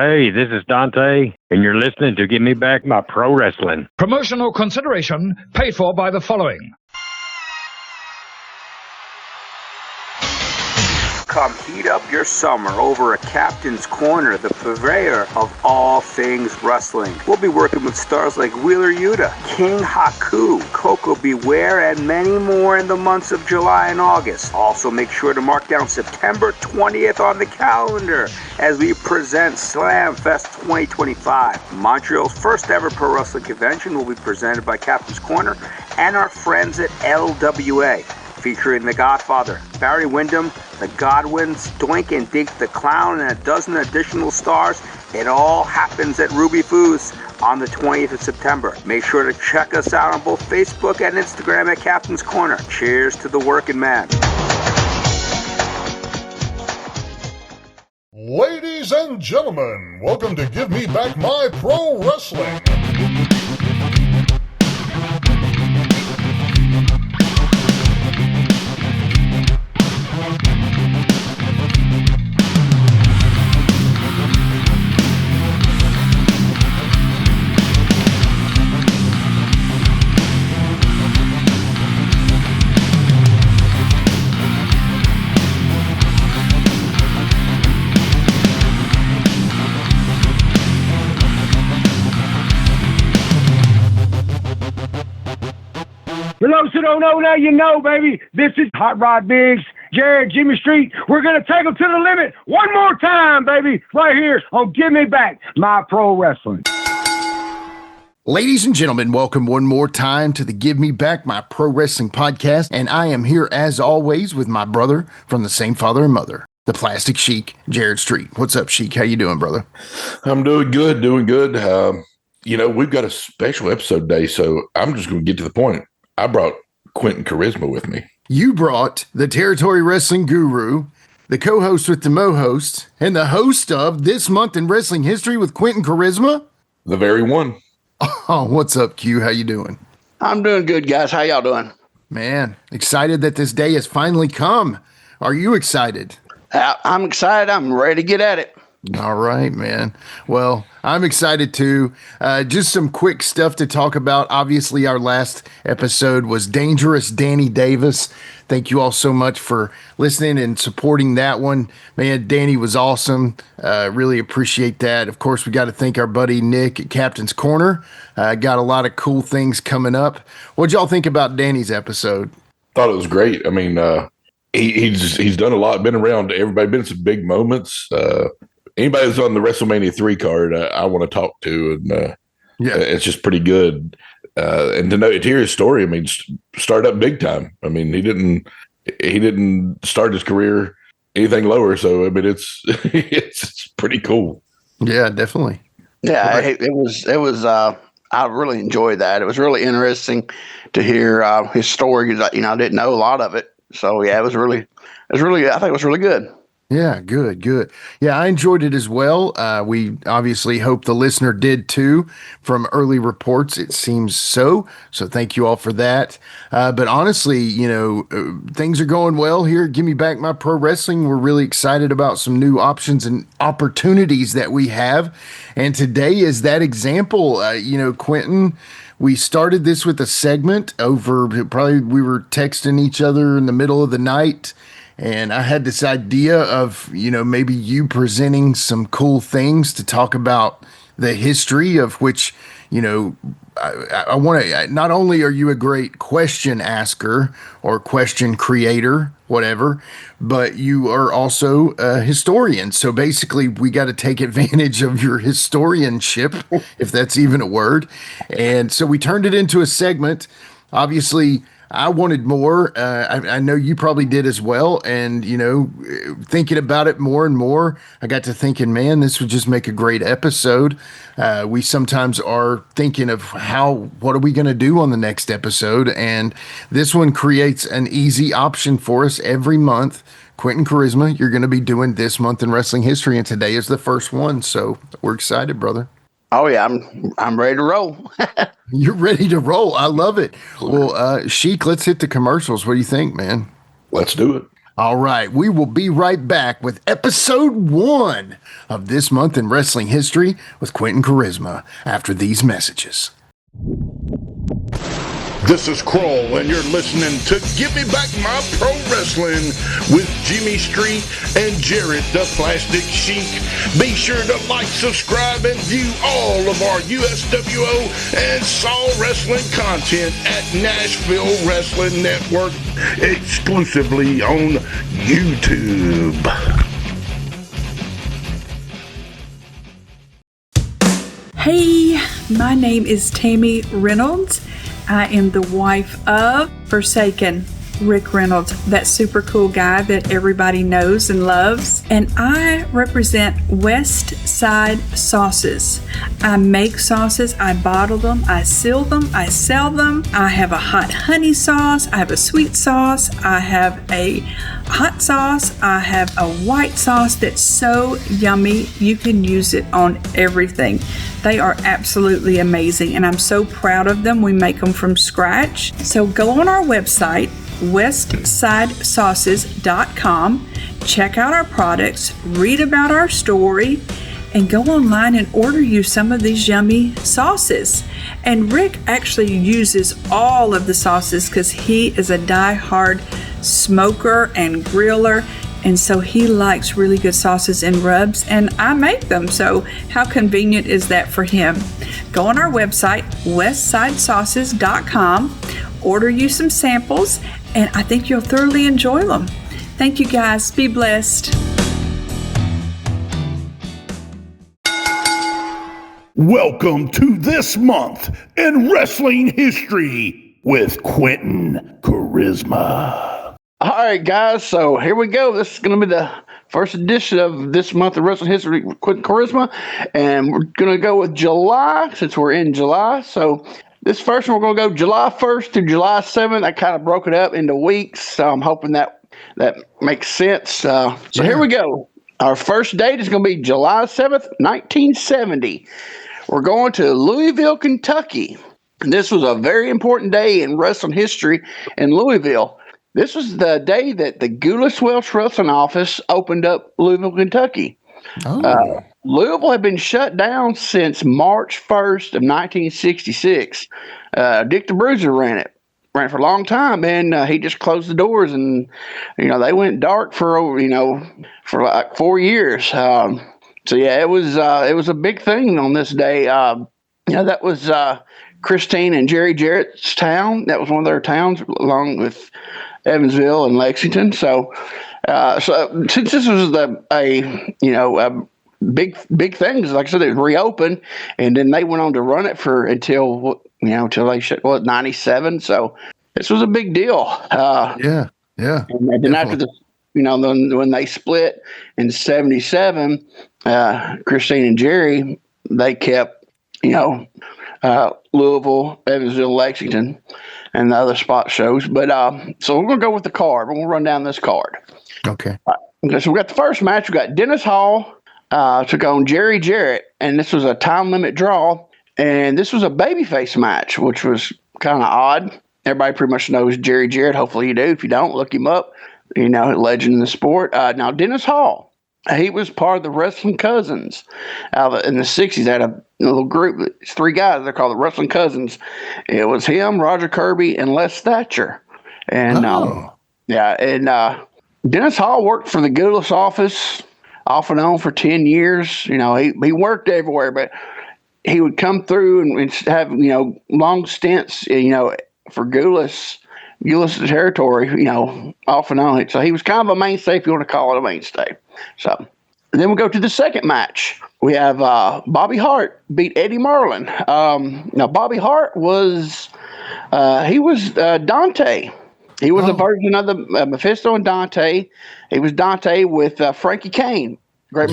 Hey, this is Dante, and you're listening to Give Me Back My Pro Wrestling. Promotional consideration paid for by the following. Come heat up your summer over at Captain's Corner, the purveyor of all things wrestling. We'll be working with stars like Wheeler Yuta, King Haku, Coco Beware, and many more in the months of July and August. Also, make sure to mark down September 20th on the calendar as we present Slam Fest 2025. Montreal's first ever pro wrestling convention will be presented by Captain's Corner and our friends at LWA. Featuring The Godfather, Barry Windham, The Godwins, Doink and Dink the Clown, and a dozen additional stars. It all happens at Ruby Foods on the 20th of September. Make sure to check us out on both Facebook and Instagram at Captain's Corner. Cheers to the working man. Ladies and gentlemen, welcome to Give Me Back My Pro Wrestling. For those who don't know, now you know, baby. This is Hot Rod Biggs, Jared, Jimmy Street. We're going to take them to the limit one more time, baby, right here on Give Me Back My Pro Wrestling. Ladies and gentlemen, welcome one more time to the Give Me Back My Pro Wrestling podcast, and I am here as always with my brother from the same father and mother, the Plastic Sheik, Jared Street. What's up, Sheik? How you doing, brother? I'm doing good, we've got a special episode today, so I'm just going to get to the point. I brought Quinton Quarisma with me. You brought the Territory Wrestling Guru, the co-host with the Mo-host, and the host of This Month in Wrestling History with Quinton Quarisma. The very one. Oh, what's up, Q? How you doing? I'm doing good, guys. How y'all doing? Man, excited that this day has finally come. Are you excited? I'm excited. I'm ready to get at it. All right, man. Well, I'm excited too. Just some quick stuff to talk about. Obviously, our last episode was Dangerous Danny Davis. Thank you all so much for listening and supporting that one. Man, Danny was awesome. Really appreciate that. Of course, we got to thank our buddy Nick at Captain's Corner. Got a lot of cool things coming up. What'd y'all think about Danny's episode? Thought it was great. I mean, he's done a lot, been around everybody, been in some big moments. Anybody that's on the WrestleMania 3 card, I want to talk to, and it's just pretty good. And to hear his story, I mean, start up big time. I mean, he didn't start his career anything lower, so I mean, it's it's pretty cool. Yeah, definitely. Yeah, it was. I really enjoyed that. It was really interesting to hear his story. I didn't know a lot of it, so yeah, I think it was really good. Yeah, good. Yeah, I enjoyed it as well. We obviously hope the listener did too. From early reports, it seems so. So thank you all for that. But honestly, things are going well here. Give Me Back My Pro Wrestling. We're really excited about some new options and opportunities that we have. And today is that example. Quinton, we started this with a segment over, probably we were texting each other in the middle of the night. And I had this idea of, maybe you presenting some cool things to talk about the history of which, I want to, not only are you a great question asker or question creator, whatever, but you are also a historian. So basically we got to take advantage of your historianship, if that's even a word. And so we turned it into a segment. Obviously, I wanted more. I know you probably did as well. And, thinking about it more and more, I got to thinking, man, this would just make a great episode. We sometimes are thinking of what are we going to do on the next episode? And this one creates an easy option for us every month. Quinton Quarisma, you're going to be doing This Month in Wrestling History, and today is the first one. So we're excited, brother. Oh yeah, I'm ready to roll. You're ready to roll. I love it. Well, Sheik, let's hit the commercials. What do you think, man? Let's do it. All right, we will be right back with episode 1 of This Month in Wrestling History with Quinton Quarisma after these messages. This is Kroll, and you're listening to Give Me Back My Pro Wrestling with Jimmy Street and Jarrett the Plastic Sheik. Be sure to like, subscribe, and view all of our USWO and Saw Wrestling content at Nashville Wrestling Network, exclusively on YouTube. Hey, my name is Tammy Reynolds. I am the wife of Forsaken Rick Reynolds, that super cool guy that everybody knows and loves. And I represent West Side Sauces. I make sauces, I bottle them, I seal them, I sell them. I have a hot honey sauce, I have a sweet sauce, I have a hot sauce, I have a white sauce that's so yummy you can use it on everything. They are absolutely amazing and I'm so proud of them. We make them from scratch. So go on our website, westsidesauces.com, check out our products, read about our story, and go online and order you some of these yummy sauces. And Rick actually uses all of the sauces because he is a die-hard smoker and griller, and so he likes really good sauces and rubs, and I make them, so how convenient is that for him? Go on our website, westsidesauces.com, order you some samples, and I think you'll thoroughly enjoy them. Thank you guys. Be blessed. Welcome to This Month in Wrestling History with Quinton Quarisma. All right, guys, so here we go. This is going to be the first edition of This Month in Wrestling History with Quinton Quarisma, and we're going to go with July since we're in July. So this first one, we're going to go July 1st to July 7th. I kind of broke it up into weeks, so I'm hoping that makes sense. So Here we go. Our first date is going to be July 7th, 1970. We're going to Louisville, Kentucky. And this was a very important day in wrestling history in Louisville. This was the day that the Goulas Welsh Wrestling Office opened up Louisville, Kentucky. Louisville had been shut down since March 1st of 1966. Dick the Bruiser ran it for a long time, and he just closed the doors, and they went dark for like 4 years. It was a big thing on this day. That was Christine and Jerry Jarrett's town. That was one of their towns, along with Evansville and Lexington. So since this was a big things, like I said, it reopened, and then they went on to run it until they shut 97. So this was a big deal. Yeah. And then after when they split in 77, Christine and Jerry, they kept Louisville, Evansville, Lexington, and the other spot shows. But so we're gonna go with the card. We're gonna run down this card. Okay. Okay. So we got the first match. We got Dennis Hall took on Jerry Jarrett, and this was a time limit draw. And this was a babyface match, which was kind of odd. Everybody pretty much knows Jerry Jarrett. Hopefully you do. If you don't, look him up. Legend in the sport. Now Dennis Hall, he was part of the Wrestling Cousins. In the 60s, they had a little group. It's 3 guys. They're called the Wrestling Cousins. It was him, Roger Kirby, and Les Thatcher. And Dennis Hall worked for the Goulas office off and on for 10 years. He worked everywhere, but he would come through and have long stints for Goulas territory, off and on. So he was kind of a mainstay, if you want to call it a mainstay. So then we go to the second match. We have Bobby Hart beat Eddie Marlin. Now Bobby Hart was Dante. He was a version of the Mephisto and Dante. He was Dante with Frankie Kane. Great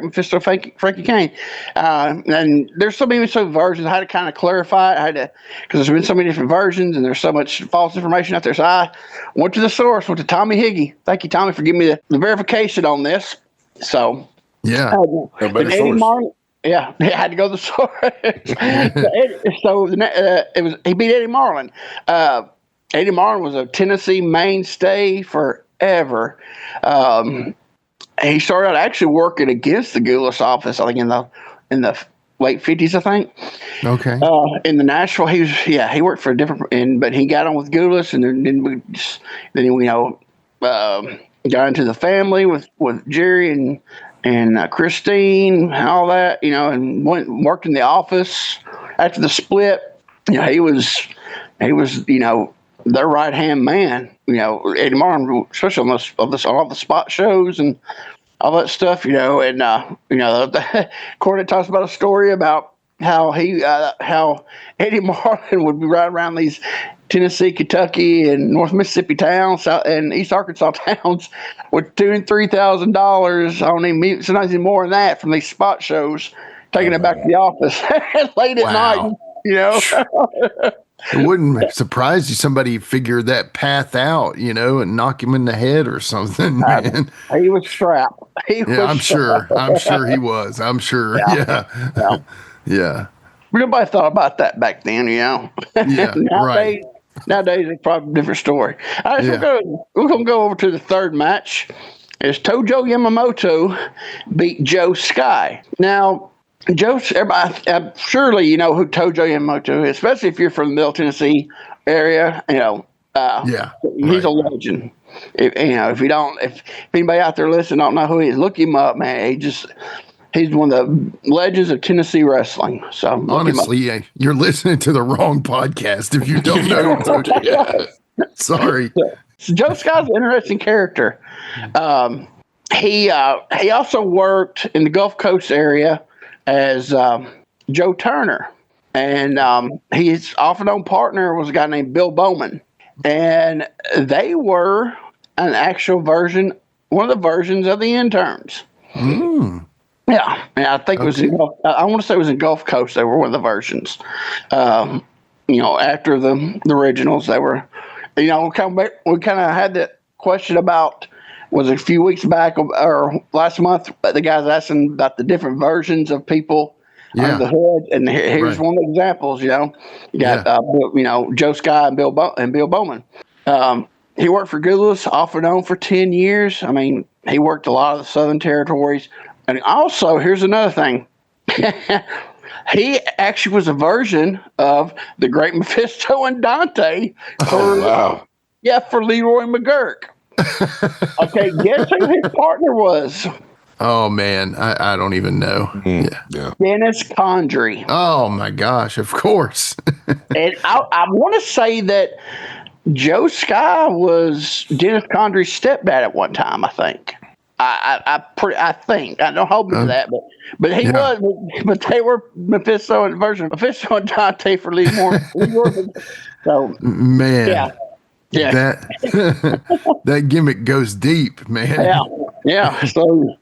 Mephisto Frankie Kane. And there's so many versions. I had to kind of clarify it. Because there's been so many different versions and there's so much false information out there. So I went to the source, went to Tommy Higgy. Thank you, Tommy, for giving me the verification on this. So, yeah. Eddie Marlin, I had to go to the source. He beat Eddie Marlin. Eddie Marlin was a Tennessee mainstay for ever. He started out actually working against the Goulas office, I think in the late 50s, I think. Okay. In the Nashville, he worked for a different, but he got on with Goulas, and then got into the family with Jerry and Christine and all that, and worked in the office after the split. He was their right hand man. Eddie Martin, especially on all the spot shows and all that stuff. Cornette talks about a story about how Eddie Martin would be riding around these Tennessee, Kentucky, and North Mississippi towns, and East Arkansas towns, with $2,000 and $3,000 on him. Sometimes even more than that from these spot shows, taking it back to the office late at night. It wouldn't surprise you somebody figured that path out, and knock him in the head or something, man. He was strapped. I'm sure he was. I'm sure. Yeah. Nobody thought about that back then, Yeah. Nowadays, it's probably a different story. All right, so we're going to go over to the third match. As Tojo Yamamoto beat Joe Sky. Now, everybody, surely you know who Tojo Yamamoto is, especially if you're from the Middle Tennessee area. He's a legend. If anybody out there listening don't know who he is, look him up, man. He's one of the legends of Tennessee wrestling. So honestly, you're listening to the wrong podcast if you don't know Tojo. Sorry. So Joe Sky's an interesting character. He also worked in the Gulf Coast area as Joe Turner, and his off-and-on partner was a guy named Bill Bowman, and they were an actual version, one of the versions of the interns. Yeah, and I think it was. I want to say it was in Gulf Coast. They were one of the versions. After the originals, they were. We kind of had that question about. Was a few weeks back or last month, the guys asking about the different versions of people under the hood, and here's one of the examples. You got Joe Sky and Bill Bowman. He worked for Goulas off and on for 10 years. I mean, he worked a lot of the Southern Territories, and also here's another thing. He actually was a version of the Great Mephisto and Dante for Leroy McGurk. Okay, guess who his partner was? Oh man, I don't even know. Dennis Condrey. Oh my gosh, of course. And I want to say that Joe Sky was Dennis Condrey's stepdad at one time. I think. I think. I don't hold me to that, but he was. But they were Mephisto and version of Mephisto and Dante for Leroy. So man. Yeah, that gimmick goes deep, man. Yeah. So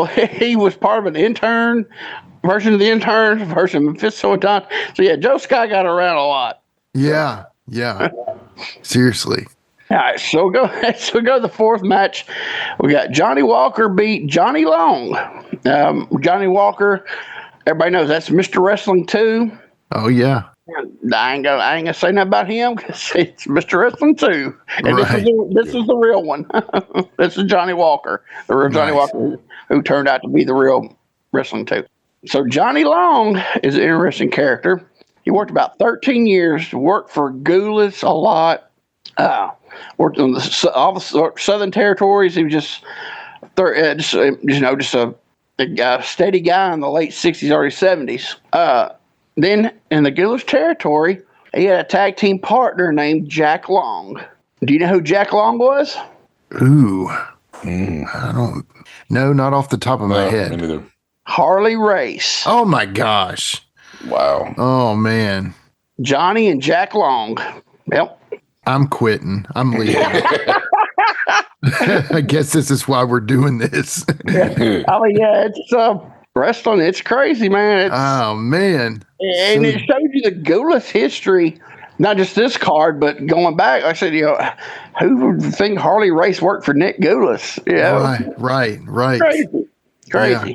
he was part of an intern version of the intern version of Mephisto and Don. So Joe Sky got around a lot. Yeah. Seriously. All right, so go to the fourth match. We got Johnny Walker beat Johnny Long. Johnny Walker, everybody knows that's Mr. Wrestling 2. Oh yeah. I ain't gonna say nothing about him because it's Mr. Wrestling 2, and this is the real one. This is Johnny Walker, the real Johnny Walker, who turned out to be the real Wrestling 2. So Johnny Long is an interesting character. He worked about 13 years. Worked for Goulas a lot. Worked on all the Southern Territories. He was just a steady guy in the late 60s, early 70s. Then in the Goulas territory, he had a tag team partner named Jack Long. Do you know who Jack Long was? Ooh, I don't know, not off the top of my head. Me neither. Harley Race. Oh my gosh. Wow. Oh man. Johnny and Jack Long. Yep. I'm quitting. I'm leaving. I guess this is why we're doing this. It's wrestling. It's crazy, man. Oh man. And it shows you the Goulas history, not just this card, but going back. Like I said, who would think Harley Race worked for Nick Goulas? Right. Crazy. Yeah.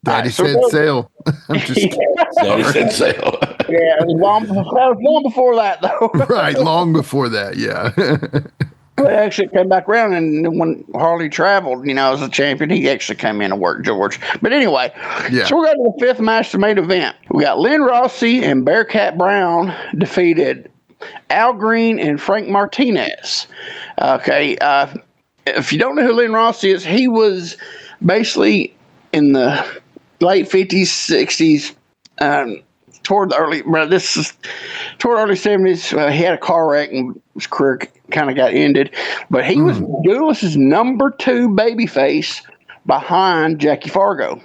Daddy said sail. I'm just Daddy said sail. Yeah, it was long before that, though. Right, long before that, yeah. Well, he actually came back around, and when Harley traveled, as a champion, he actually came in and worked George. But anyway, so we're going to the fifth match, the main event. We got Lynn Rossi and Bearcat Brown defeated Al Green and Frank Martinez. Okay, if you don't know who Lynn Rossi is, he was basically in the late 50s, 60s, toward the early 70s. He had a car wreck and his career kind of got ended. But he was Douglas's number 2 babyface behind Jackie Fargo.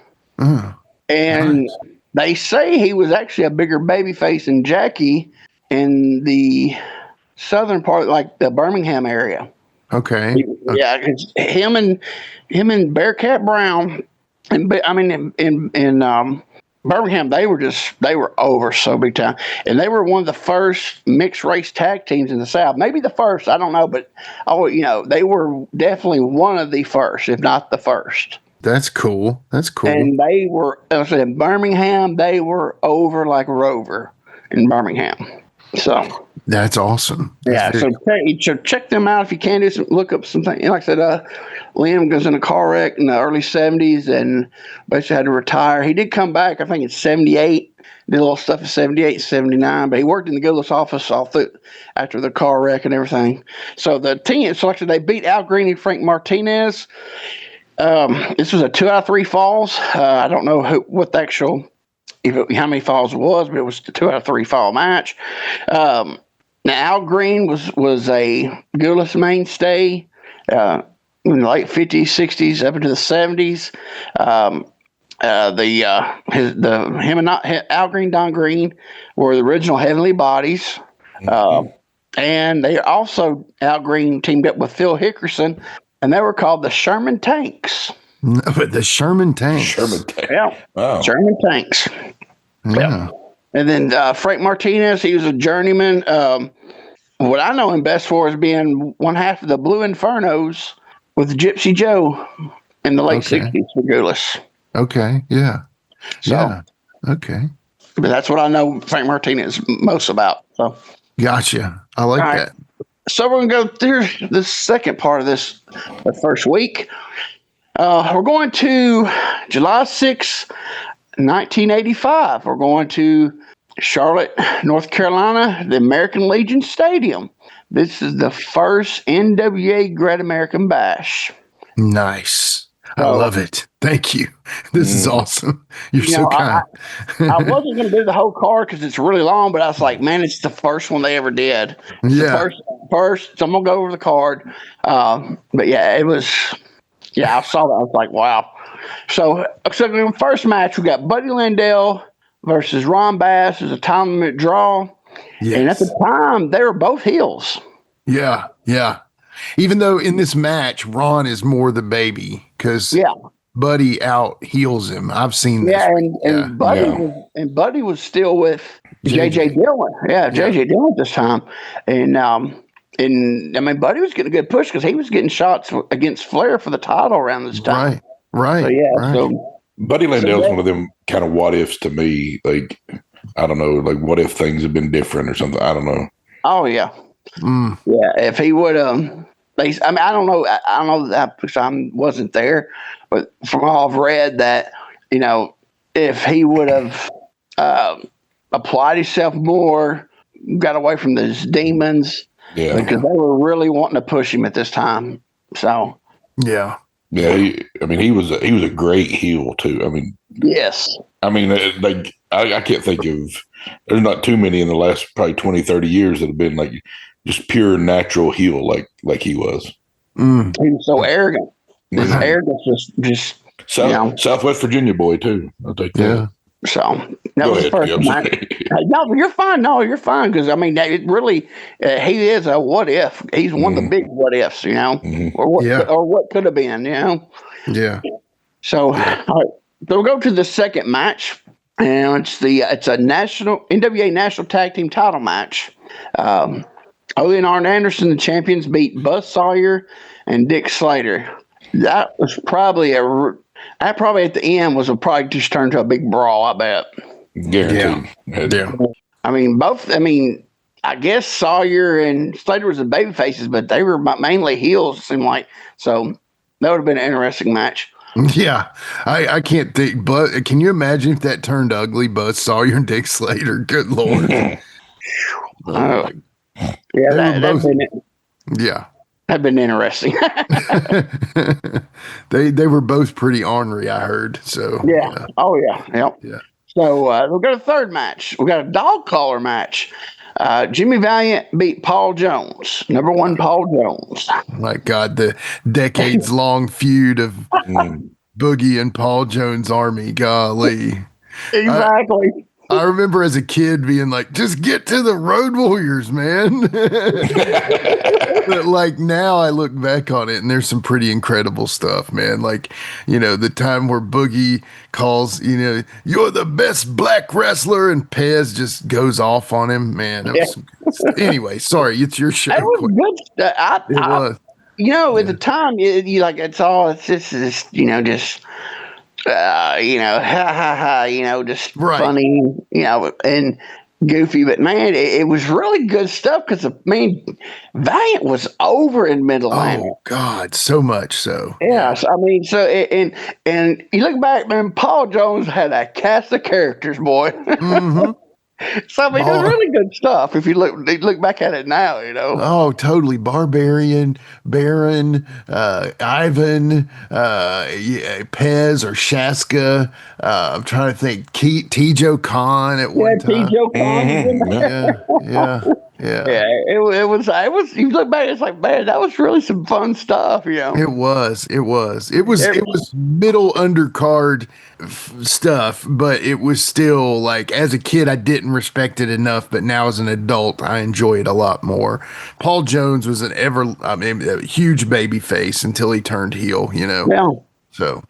And they say he was actually a bigger babyface than Jackie in the southern part, like the Birmingham area. Okay. Yeah, him and Bearcat Brown, in Birmingham, they were over so big time, and they were one of the first mixed race tag teams in the South. Maybe the first, I don't know, but they were definitely one of the first, if not the first. That's cool. And they were, in Birmingham, they were over like Rover in Birmingham. So that's awesome. So check them out if you can. Look up something. Like I said, Liam goes in a car wreck in the early 70s and basically had to retire. He did come back, I think, in 78. Did a little stuff in 78, 79, but he worked in the Goodless office after the car wreck and everything. So the team selected, they beat Al Green and Frank Martinez. This was a 2 out of 3 falls. I don't know how many falls it was, but it was a 2 out of 3 fall match. Now, Al Green was a Goodless mainstay in the late 50s, 60s, up into the 70s. Him and Al Green, Don Green were the original Heavenly Bodies. And they also, Al Green teamed up with Phil Hickerson, and they were called the Sherman Tanks. But the Sherman Tanks. Yeah. Wow. Sherman Tanks. Yeah. And then Frank Martinez, he was a journeyman. What I know him best for is being one half of the Blue Infernos with Gypsy Joe in the late 60s for Goodless. Okay, yeah. Okay. But that's what I know Frank Martinez most about. So gotcha. I like that. So we're going to go through the second part of the first week. We're going to July 6th, 1985. We're going to Charlotte, North Carolina, the American Legion Stadium. This is the first NWA Great American Bash. Nice. I love it. Thank you. This is awesome. You're so kind. I wasn't going to do the whole card because it's really long, but I was like, man, it's the first one they ever did. It's the first. So I'm going to go over the card. But yeah, it was, I saw that. I was like, wow. So in the first match, we got Buddy Landell versus Ron Bass. It was a time limit draw. Yes. And at the time, they were both heels. Yeah. Even though in this match, Ron is more the baby because Buddy out heals him. I've seen this. And Buddy was still with JJ Dillon. JJ Dillon at this time. And Buddy was getting a good push because he was getting shots against Flair for the title around this time. Right. So Buddy Landell's one of them kind of what ifs to me. Like, I don't know, like what if things have been different or something? I don't know. Oh yeah. Yeah. If he would, I don't know. I don't know that because I wasn't there, but from all I've read that, if he would have applied himself more, got away from those demons, because they were really wanting to push him at this time. So. Yeah. Yeah, he was a great heel too. Yes. I can't think of. There's not too many in the last probably 20, 30 years that have been like just pure natural heel like he was. He was so arrogant. His arrogance was just Southwest Virginia boy too. I'll take that. Yeah. So that was the first match. No, you're fine. No, you're fine because it really he is a what if. He's one of the big what ifs, or what could have been, Yeah. So, all right. So we'll go to the second match, and it's a national NWA National Tag Team Title match. Ole and Arn Anderson, the champions, beat Buzz Sawyer and Dick Slater. That was probably at the end was probably just turned to a big brawl, I bet. Guaranteed. Yeah. Both. I guess Sawyer and Slater was the baby faces, but they were mainly heels, it seemed like. So that would have been an interesting match. Yeah, I can't think, but can you imagine if that turned ugly? Buzz Sawyer and Dick Slater. Good Lord. Yeah, both, yeah, that'd been interesting. they were both pretty ornery, I heard. So yeah. Oh yeah. Yep. Yeah. So we've got a third match. We got a dog collar match. Jimmy Valiant beat Paul Jones, number 1 Paul Jones. My God, the decades-long feud of Boogie and Paul Jones' army. Golly. Exactly. I remember as a kid being like, just get to the Road Warriors, man. But like now I look back on it and there's some pretty incredible stuff, man. Like, the time where Boogie calls, you're the best black wrestler, and Pez just goes off on him, man. Anyway, sorry, it's your show. It was good. It was. At the time, you like it's just ha ha ha, just Right. funny, and goofy. But man, it was really good stuff because Valiant was over in Mid-Atlantic. Oh God, so much so. Yeah, so, and you look back, man, Paul Jones had a cast of characters, boy. Mm-hmm. So it was really good stuff. If you look back at it now, Oh, totally. Barbarian, Baron, Ivan, Pez or Shaska. I'm trying to think. Tijo Khan at one time. Tijo Khan. Yeah. It was. You look back, it's like, man, that was really some fun stuff. It was middle undercard stuff, but it was still like, as a kid, I didn't respect it enough, but now as an adult, I enjoy it a lot more. Paul Jones was a huge baby face until he turned heel, Yeah. So.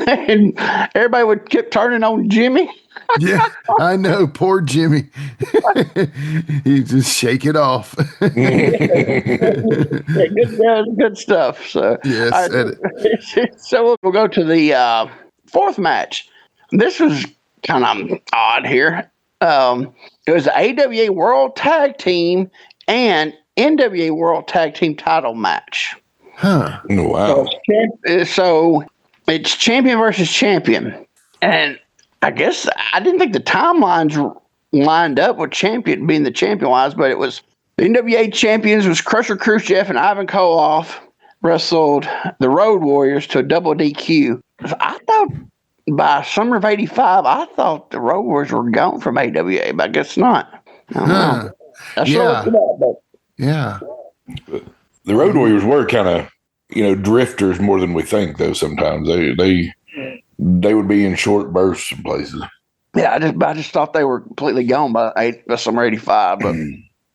And everybody would keep turning on Jimmy. Yeah, I know. Poor Jimmy. He just shake it off. Good stuff. So yes. So we'll go to the fourth match. This was kind of odd here. It was the AWA World Tag Team and NWA World Tag Team title match. Huh. Wow. So it's champion versus champion. And I guess I didn't think the timelines lined up with champion being the champion wise, but it was the NWA champions was Crusher Khrushchev and Ivan Koloff wrestled the Road Warriors to a double DQ. I thought by summer of '85, I thought the Road Warriors were gone from AWA, but I guess not. I don't know. I sure looked it up, but yeah. The Road Warriors were kind of, drifters more than we think, though. Sometimes they would be in short bursts in places. Yeah, I just thought they were completely gone by summer '85, but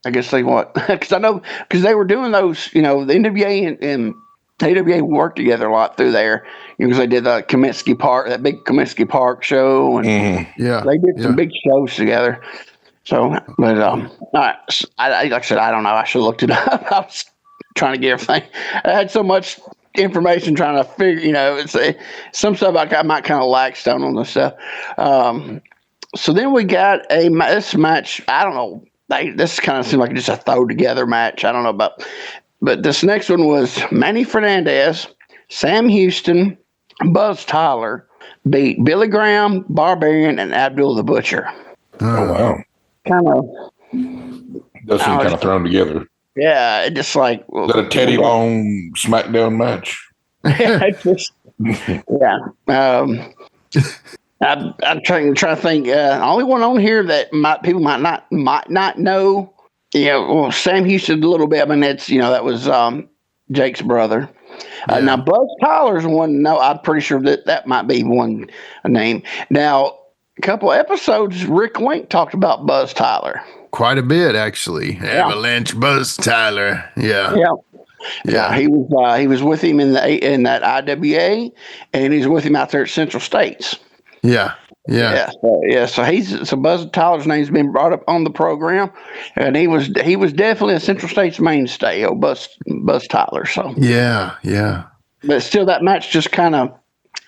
I guess they what? Because they were doing those, the NWA and AWA worked together a lot through there. Because they did the Kaminsky Park, that big Kaminsky Park show, and they did some big shows together. So, but all right, like I said, I don't know. I should have looked it up. I was trying to get everything. I had so much information trying to figure, it's some stuff I might kind of lax on this stuff. So then we got this match. I don't know. This kind of seemed like just a throw together match. I don't know about, but this next one was Manny Fernandez, Sam Houston, Buzz Tyler beat Billy Graham, Barbarian, and Abdul the Butcher. Oh wow! Those seem kind of thrown together. Yeah, it just like is that a Teddy Long SmackDown match? I'm trying to think. Only one on here that people might not know. Sam Houston a little bit. I mean, that was Jake's brother. Now Buzz Tyler's one. No, I'm pretty sure that might be one name. Now, a couple episodes, Rick Link talked about Buzz Tyler. Quite a bit, actually. Yeah. Avalanche Buzz Tyler. Yeah. He was with him in that IWA, and he's with him out there at Central States. Yeah. So Buzz Tyler's name's been brought up on the program, and he was definitely a Central States mainstay. Buzz Tyler. So yeah. But still, that match just kind of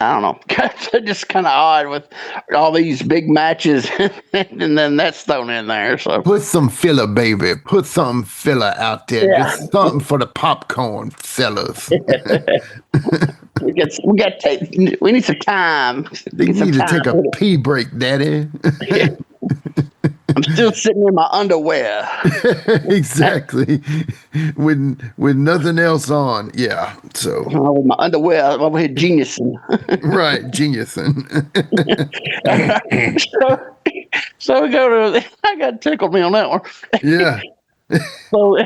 I don't know. It's just kind of odd with all these big matches, and then that's thrown in there. So Put some filler, baby. Put some filler out there. yeah, Just something for the popcorn fellas. we need some time. They Need some need to take time. a pee break, daddy. I'm still sitting in my underwear. Exactly. With nothing else on. Yeah. So With my underwear I'm over here geniusing. right, geniusing. So we go to. I got tickled me on that one. Yeah. So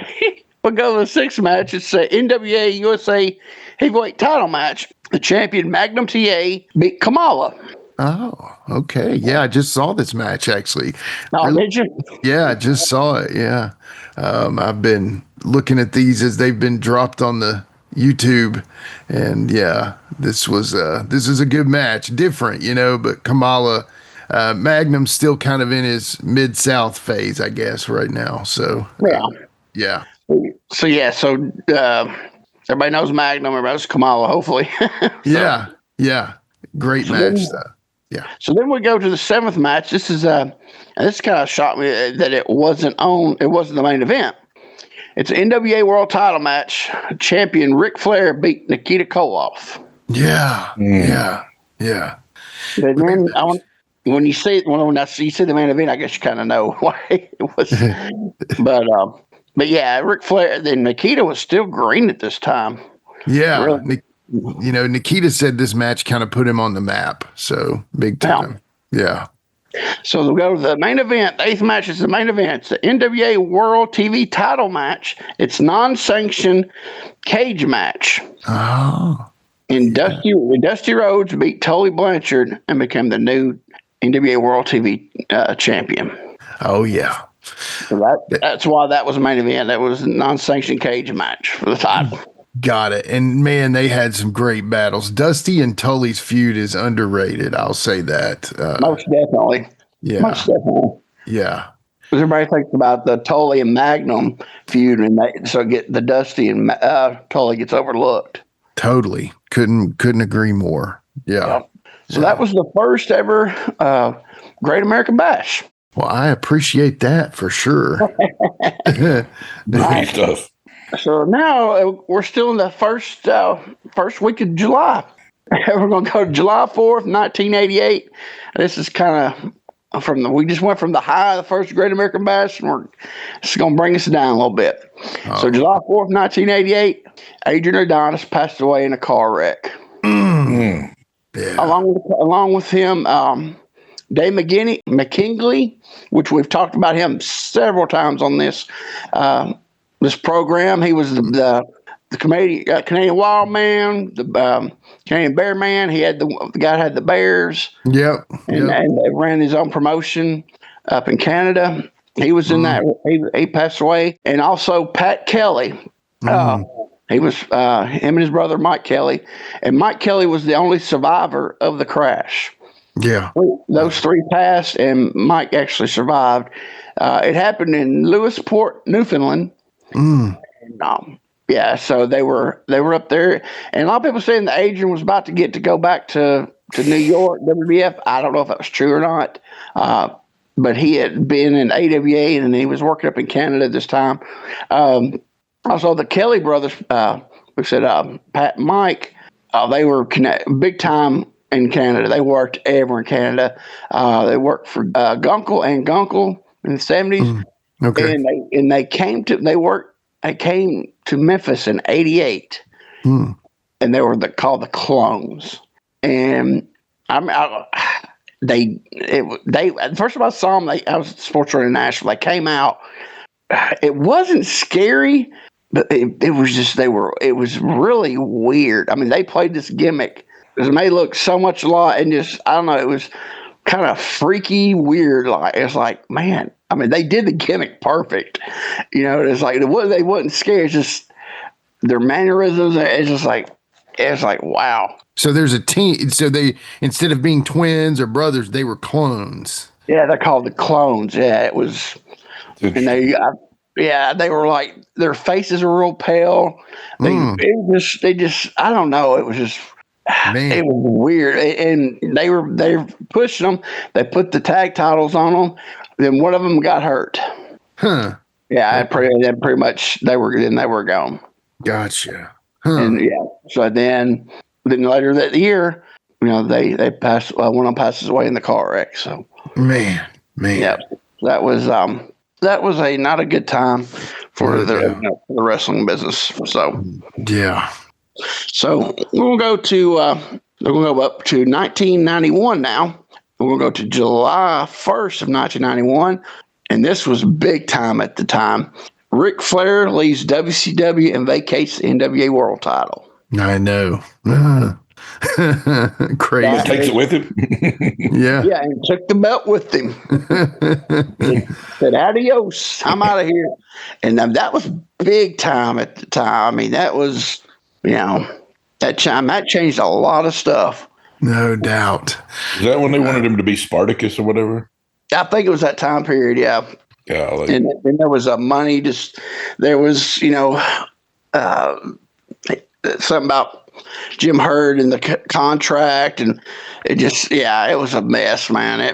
we'll go to the sixth match. It's the NWA USA Heavyweight Title match. The champion Magnum TA beat Kamala. Oh, okay. Yeah, I just saw this match actually. Oh, did you? Yeah, I just saw it. Yeah. I've been looking at these as they've been dropped on the YouTube, and yeah, this is a good match. Different, but Kamala, Magnum's still kind of in his Mid-South phase, I guess, right now. So yeah. So everybody knows Magnum, everybody knows Kamala, hopefully. Yeah. Great match, though. Yeah. So then we go to the seventh match. This is and this kind of shocked me that it wasn't the main event. It's an NWA World Title match. Champion Ric Flair beat Nikita Koloff. Yeah. Yeah. But then when you see the main event, I guess you kind of know why it was. But yeah, Ric Flair. Then Nikita was still green at this time. Yeah. Really? Nikita said this match kind of put him on the map. So big time. Yeah. So we'll go to the main event. The eighth match is the main event. It's the NWA World TV title match. It's non-sanctioned cage match. Oh. And Dusty Rhodes beat Tully Blanchard and became the new NWA World TV champion. Oh, yeah. So that's why that was the main event. That was a non-sanctioned cage match for the title. Got it. And man, they had some great battles. Dusty and Tully's feud is underrated. I'll say that. Most definitely. Yeah. Most definitely. Yeah. Because everybody thinks about the Tully and Magnum feud, and get the Dusty and Tully gets overlooked. Totally. Couldn't agree more. Yeah. So that was the first ever Great American Bash. Well, I appreciate that for sure. Great stuff. So now we're still in the first week of July. We're going to go to July 4th, 1988. This is kind of we just went from the high of the first Great American Bash, and it's going to bring us down a little bit. Oh. So July 4th, 1988, Adrian Adonis passed away in a car wreck. Yeah. Along with him, Dave McKingley, which we've talked about him several times on this program. He was the Canadian Wild Man, the Canadian Bear Man. He had the guy had the Bears. Yep. And they ran his own promotion up in Canada. He was in that. He passed away. And also Pat Kelly. He was him and his brother Mike Kelly. And Mike Kelly was the only survivor of the crash. Yeah. Those three passed, and Mike actually survived. It happened in Lewisport, Newfoundland. And, so they were up there, and a lot of people saying that Adrian was about to go back to New York, WBF. I don't know if that was true or not, but he had been in AWA, and he was working up in Canada this time. Also, the Kelly brothers, we said Pat and Mike, they were big time in Canada. They worked ever in Canada. They worked for Gunkel and Gunkel in the 70s. Okay. And they came to Memphis in 88. And they were called the Clones. And they first of all, I saw them. I was at Sports Radio Nashville. They came out. It wasn't scary, but it was really weird. I mean, they played this gimmick. It made it look so much a lot, and just I don't know. It was kind of freaky, weird. Like it's like, man. I mean, they did the gimmick perfect. It's like they wasn't scared. It's just their mannerisms. It's like wow. So there's a team. So they, instead of being twins or brothers, they were clones. Yeah, they're called the Clones. Yeah, it was, and they were like their faces were real pale. They just I don't know. It was just Man. It was weird, and they were pushing them. They put the tag titles on them. Then one of them got hurt. Huh. Yeah, pretty much they were gone. Gotcha. Huh. And so then later that year, they passed. One of them passes away in the car wreck. So man, yeah, that was a not a good time for the wrestling business. So yeah. So we'll go to we're going to go up to 1991 now. We're going to go to July 1st of 1991, and this was big time at the time. Ric Flair leaves WCW and vacates the NWA World Title. I know. Crazy. He takes it with him. Yeah, and took the belt with him. Said, adios, I'm out of here. And that was big time at the time. I mean, that was, that changed a lot of stuff. No doubt. Is that when they wanted him to be Spartacus or whatever? I think it was that time period, yeah. Golly. And there was money, there was, something about Jim Herd and the contract, and it was a mess, man. I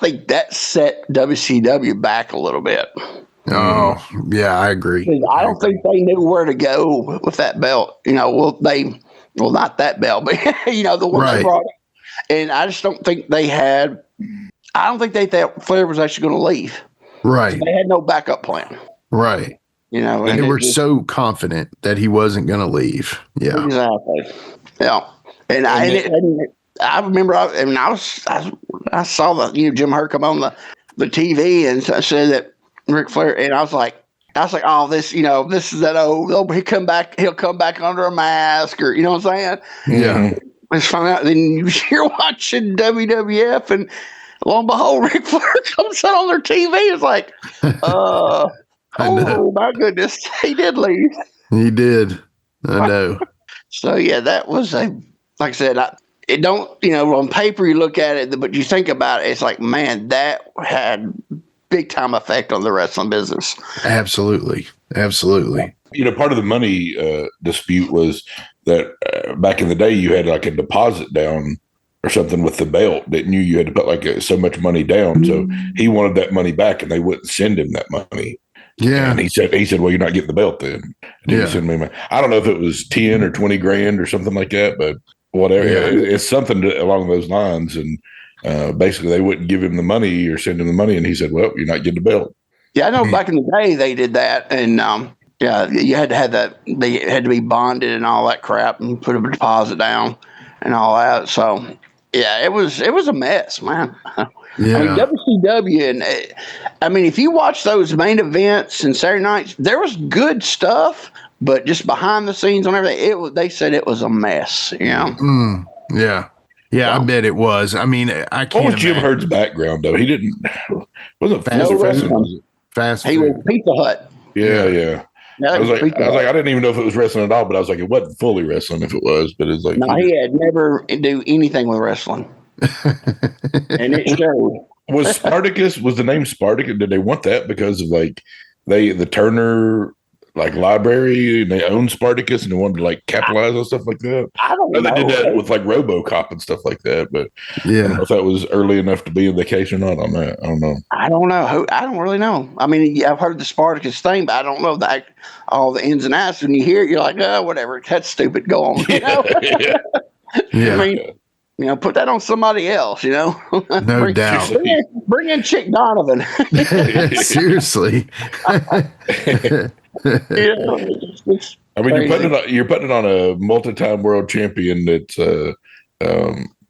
think that set WCW back a little bit. Oh, yeah, I agree. I don't think they knew where to go with that belt. Not that belt, but the one they brought. And I just don't think they had. I don't think they thought Flair was actually going to leave. Right. They had no backup plan. Right. And they were so confident that he wasn't going to leave. Yeah. Exactly. Yeah. And I remember. I saw the Jim Herd come on the TV and said that Ric Flair, and I was like, oh, this is that old. He'll come back under a mask, or you know what I'm saying? Yeah. Let's find out. Then you're watching WWF, and lo and behold, Ric Flair comes out on their TV. It's like, oh my goodness, he did leave. He did. I know. So yeah, that was like I said, it don't, on paper you look at it, but you think about it, it's like, man, that had big time effect on the wrestling business. Absolutely. Part of the money dispute was that back in the day you had like a deposit down or something with the belt, didn't you? You had to put so much money down. So he wanted that money back, and they wouldn't send him that money. Yeah. And he said, well, you're not getting the belt then. And send me money. I don't know if it was 10 or 20 grand or something like that, but whatever. Yeah. It's something along those lines. And basically they wouldn't give him the money or send him the money. And he said, well, you're not getting the belt. Yeah, I know back in the day they did that. And you had to have that. They had to be bonded and all that crap, and put a deposit down and all that. So yeah, it was a mess, man. Yeah. WCW, and if you watch those main events and Saturday nights, there was good stuff, but just behind the scenes on everything, they said it was a mess. Yeah. Yeah, I bet it was. I can't. What was Jim Herd's background though? He wasn't fast food. Fast food. He was Pizza Hut. Yeah. I was like, I didn't even know if it was wrestling at all, but I was like, it wasn't fully wrestling if it was, but it's like. No, he had never do anything with wrestling. And it showed. Was the name Spartacus? Did they want that because of the Turner library, and they owned Spartacus and they wanted to capitalize on stuff like that? I don't know. They did that with RoboCop and stuff like that, but I don't know if that was early enough to be in the case or not on that. I don't know. I don't know. I don't really know. I've heard the Spartacus thing, but I don't know all the ins and outs. When you hear it, you're like, oh, whatever. That's stupid. Go on. Yeah. Put that on somebody else, No doubt. Bring in Chick Donovan. Seriously. You're putting it on a multi-time world champion that's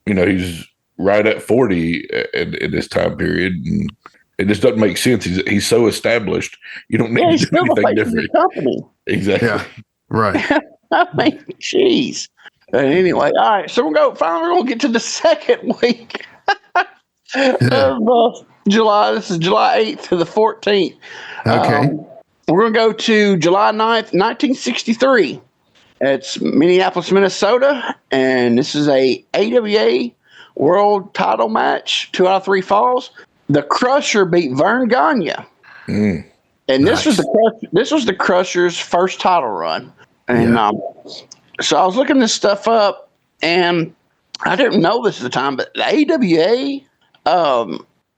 he's right at 40 in this time period, and it just doesn't make sense. He's so established. You don't need to do anything different. Company. Exactly. Yeah. Right. Jeez. Anyway, all right. So we're going to get to the second week of July. This is July 8th to the 14th. Okay. We're going to go to July 9th, 1963. It's Minneapolis, Minnesota, and this is a AWA World Title match, 2 out of 3 falls. The Crusher beat Vern Gagne. And this was the Crusher's first title run. And So I was looking this stuff up, and I didn't know this at the time, but the AWA,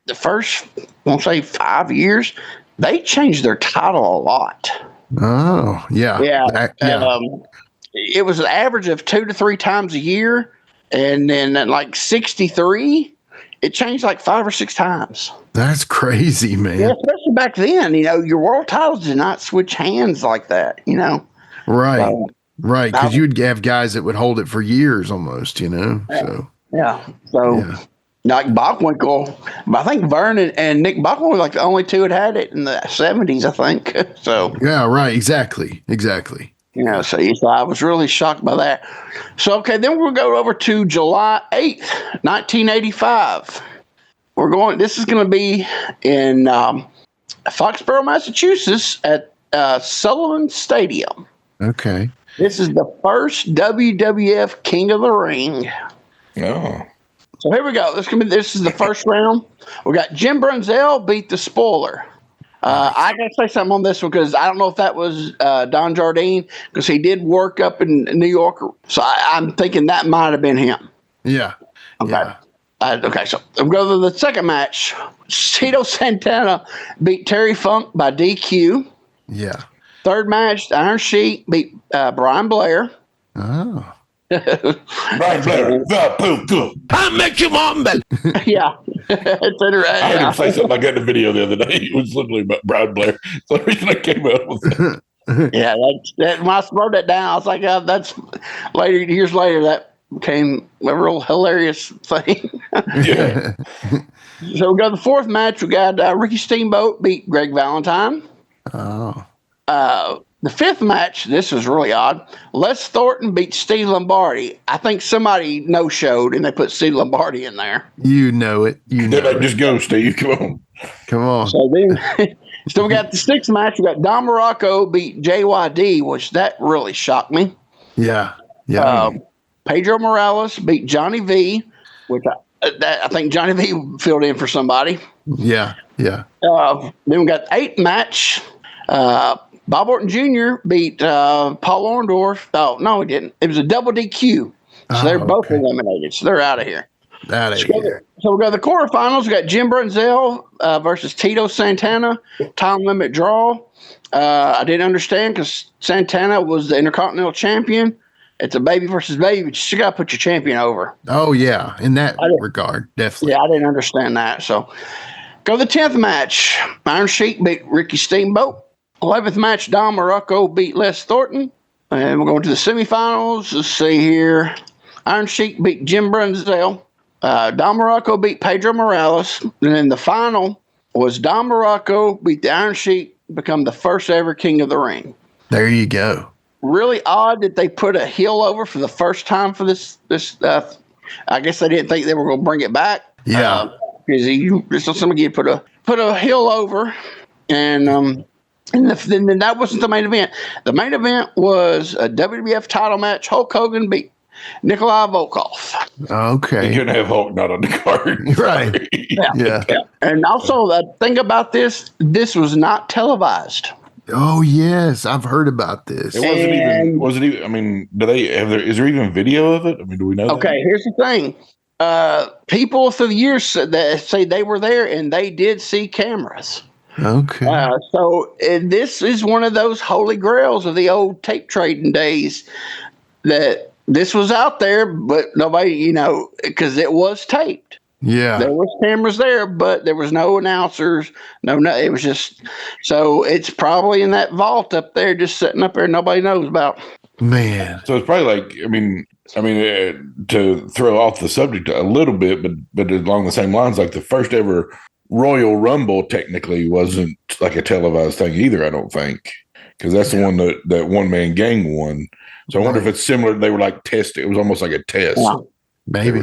the first, I won't say 5 years, they changed their title a lot. Oh, yeah. Yeah. Yeah. It was an average of 2 to 3 times a year. And then at like 63, it changed like 5 or 6 times. That's crazy, man. Yeah, especially back then, your world titles did not switch hands like that, Right. So, Right. Because you'd have guys that would hold it for years almost, So, yeah. So, yeah. like Bockwinkel, I think Vernon and Nick Bockwinkel were like the only two that had it in the 70s, I think. So, Yeah, right. Exactly. so I was really shocked by that. So, okay, then we'll go over to July 8th, 1985. This is going to be in Foxborough, Massachusetts at Sullivan Stadium. Okay. This is the first WWF King of the Ring. Oh. So here we go. This is the first round. We got Jim Brunzell beat the Spoiler. I got to say something on this one because I don't know if that was Don Jardine because he did work up in New York. So I'm thinking that might have been him. Yeah. Okay. Yeah. Okay, so we'll go to the second match. Tito Santana beat Terry Funk by DQ. Yeah. Third match, Iron Sheik beat Brian Blair. Oh. Brian Blair, I make you mom. Yeah. It's interesting. I heard him say something like that in the video the other day. It was literally about Brian Blair. That's the reason I came up with that. Yeah, when I wrote that down, I was like, that's years later, that became a real hilarious thing. Yeah. So we go to the fourth match. We got Ricky Steamboat beat Greg Valentine. Oh. The fifth match, this was really odd. Les Thornton beat Steve Lombardi. I think somebody no-showed and they put Steve Lombardi in there. You know it. Just go, Steve. Come on. So then, we got the sixth match. We got Don Morocco beat JYD, which that really shocked me. Yeah. Pedro Morales beat Johnny V, which I think Johnny V filled in for somebody. Yeah. Then we got the eighth match. Bob Orton Jr. beat Paul Orndorff. Oh, no, he didn't. It was a double DQ. So they're both eliminated. So they're out of here. So we got the quarterfinals. We got Jim Brunzell versus Tito Santana. Time limit draw. I didn't understand because Santana was the Intercontinental Champion. It's a baby versus baby, but you got to put your champion over. Oh, yeah. In that regard, definitely. Yeah, I didn't understand that. So go to the 10th match. Iron Sheik beat Ricky Steamboat. 11th match, Don Morocco beat Les Thornton. And we're going to the semifinals. Let's see here. Iron Sheik beat Jim Brunzell. Don Morocco beat Pedro Morales. And then the final was Don Morocco beat the Iron Sheik, become the first ever King of the Ring. There you go. Really odd that they put a heel over for the first time for this. I guess they didn't think they were going to bring it back. Yeah. Because somebody put a heel over, and then that wasn't the main event. The main event was a WWF title match. Hulk Hogan beat Nikolai Volkov. Okay. You couldn't have Hulk not on the card. Right. Yeah. And also, the thing about this was not televised. Oh, yes. I've heard about this. It wasn't even, I mean, is there even video of it? I mean, do we know that? Okay, here's the thing. People through the years say they were there and they did see cameras. Okay. So this is one of those holy grails of the old tape trading days that this was out there, but nobody, because it was taped. Yeah. There was cameras there, but there was no announcers. No, it was just, so it's probably in that vault up there, just sitting up there nobody knows about. Man. So it's probably like, I mean, to throw off the subject a little bit, but along the same lines, like the first ever Royal Rumble technically wasn't like a televised thing either, I don't think, because that's the one that one man gang won. So I wonder if it's similar. They were like testing. It was almost like a test. Yeah. Maybe.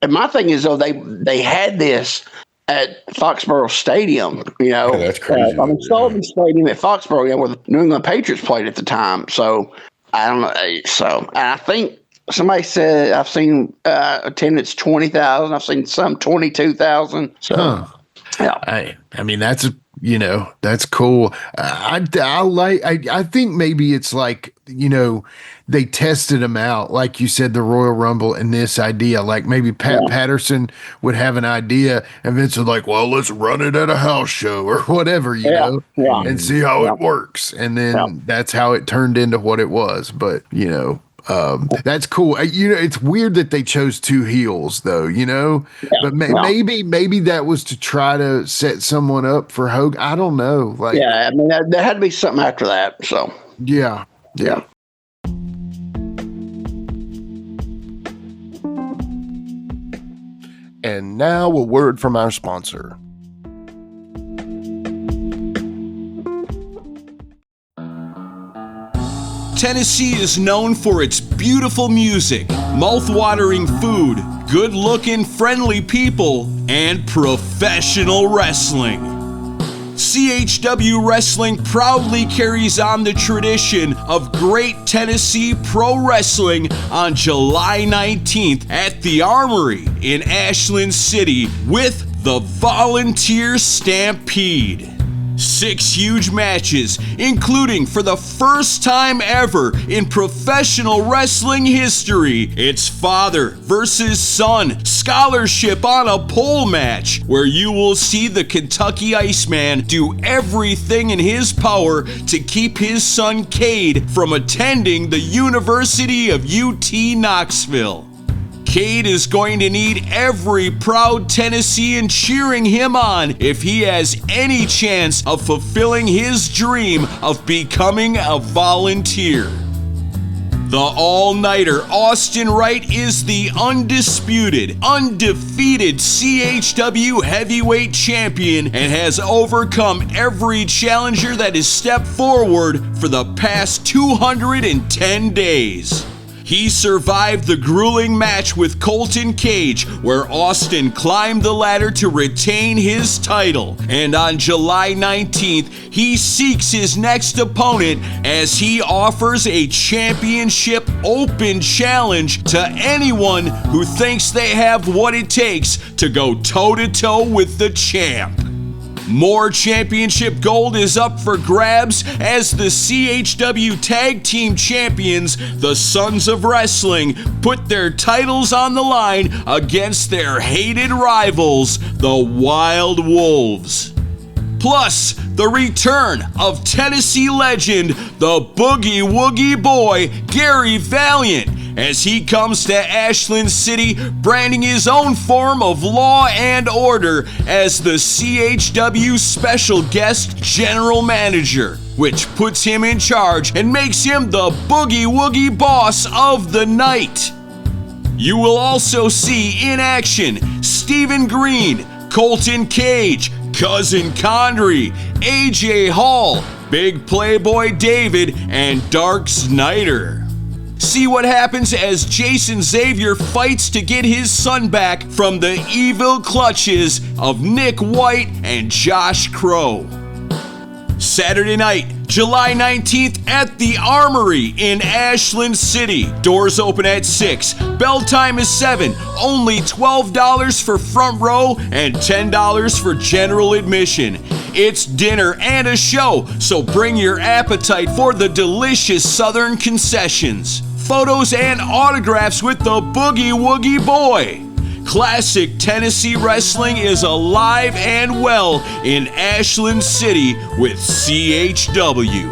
And my thing is, though, they had this at Foxborough Stadium, Yeah, that's crazy. Sullivan Stadium at Foxborough, where the New England Patriots played at the time. So I don't know. So and I think somebody said I've seen attendance 20,000. I've seen some 22,000. So I mean, that's that's cool. I think maybe it's like, they tested him out, like you said, the Royal Rumble and this idea. Like maybe Pat Patterson would have an idea, and Vince would like, well, let's run it at a house show or whatever, and see how it works. And then that's how it turned into what it was. But that's cool. It's weird that they chose two heels, though. But maybe that was to try to set someone up for Hogan. I don't know. Like, I mean, there had to be something after that. So yeah. And now a word from our sponsor. Tennessee is known for its beautiful music, mouth-watering food, good-looking, friendly people, and professional wrestling. CHW Wrestling proudly carries on the tradition of great Tennessee pro wrestling on July 19th at the Armory in Ashland City with the Volunteer Stampede. 6 huge matches, including for the first time ever in professional wrestling history, it's father versus son scholarship on a pole match, where you will see the Kentucky Iceman do everything in his power to keep his son Cade from attending the University of UT Knoxville. Cade is going to need every proud Tennessean cheering him on if he has any chance of fulfilling his dream of becoming a volunteer. The all-nighter Austin Wright is the undisputed, undefeated CHW heavyweight champion and has overcome every challenger that has stepped forward for the past 210 days. He survived the grueling match with Colton Cage, where Austin climbed the ladder to retain his title. And on July 19th, he seeks his next opponent as he offers a championship open challenge to anyone who thinks they have what it takes to go toe-to-toe with the champ. More championship gold is up for grabs as the CHW Tag Team Champions, the Sons of Wrestling, put their titles on the line against their hated rivals, the Wild Wolves. Plus, the return of Tennessee legend, the Boogie Woogie Boy, Gary Valiant, as he comes to Ashland City, branding his own form of law and order as the CHW Special Guest General Manager, which puts him in charge and makes him the Boogie Woogie Boss of the night. You will also see in action Stephen Green, Colton Cage, Cousin Condry, AJ Hall, Big Playboy David, and Dark Snyder. See what happens as Jason Xavier fights to get his son back from the evil clutches of Nick White and Josh Crow. Saturday night, July 19th at the Armory in Ashland City. Doors open at 6. Bell time is 7. Only $12 for front row and $10 for general admission. It's dinner and a show, so bring your appetite for the delicious Southern concessions. Photos and autographs with the Boogie Woogie Boy. Classic Tennessee wrestling is alive and well in Ashland City with CHW.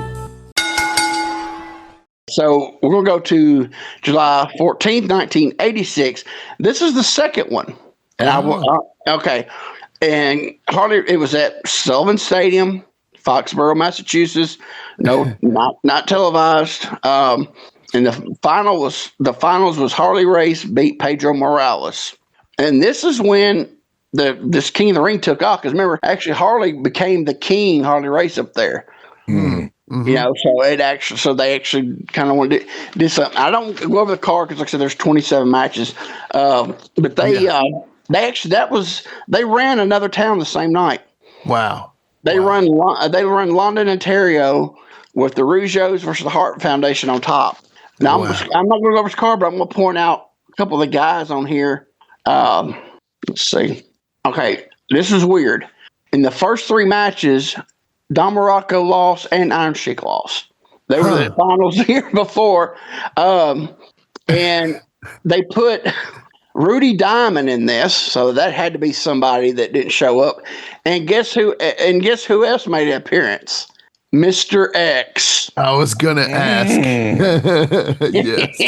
So we're going to go to July 14th, 1986. This is the second one. And okay. And it was at Sullivan Stadium, Foxborough, Massachusetts. No, not televised. And the finals was Harley Race beat Pedro Morales. And this is when this King of the Ring took off. Because remember, actually Harley became the king, Harley Race up there. Mm-hmm. So they actually kind of wanted to do something. I don't go over the card because, like I said, there's 27 matches. But they ran another town the same night. Wow. They run London, Ontario, with the Rougeos versus the Hart Foundation on top. Now I'm not going to go over this card, but I'm going to point out a couple of the guys on here. Let's see. Okay, this is weird. in the first 3 matches, Don Morocco lost and Iron Sheik lost. They were the finals the year before. And they put Rudy Diamond in this, so that had to be somebody that didn't show up. And guess who else made an appearance? Mr. X. I was gonna ask. Yes.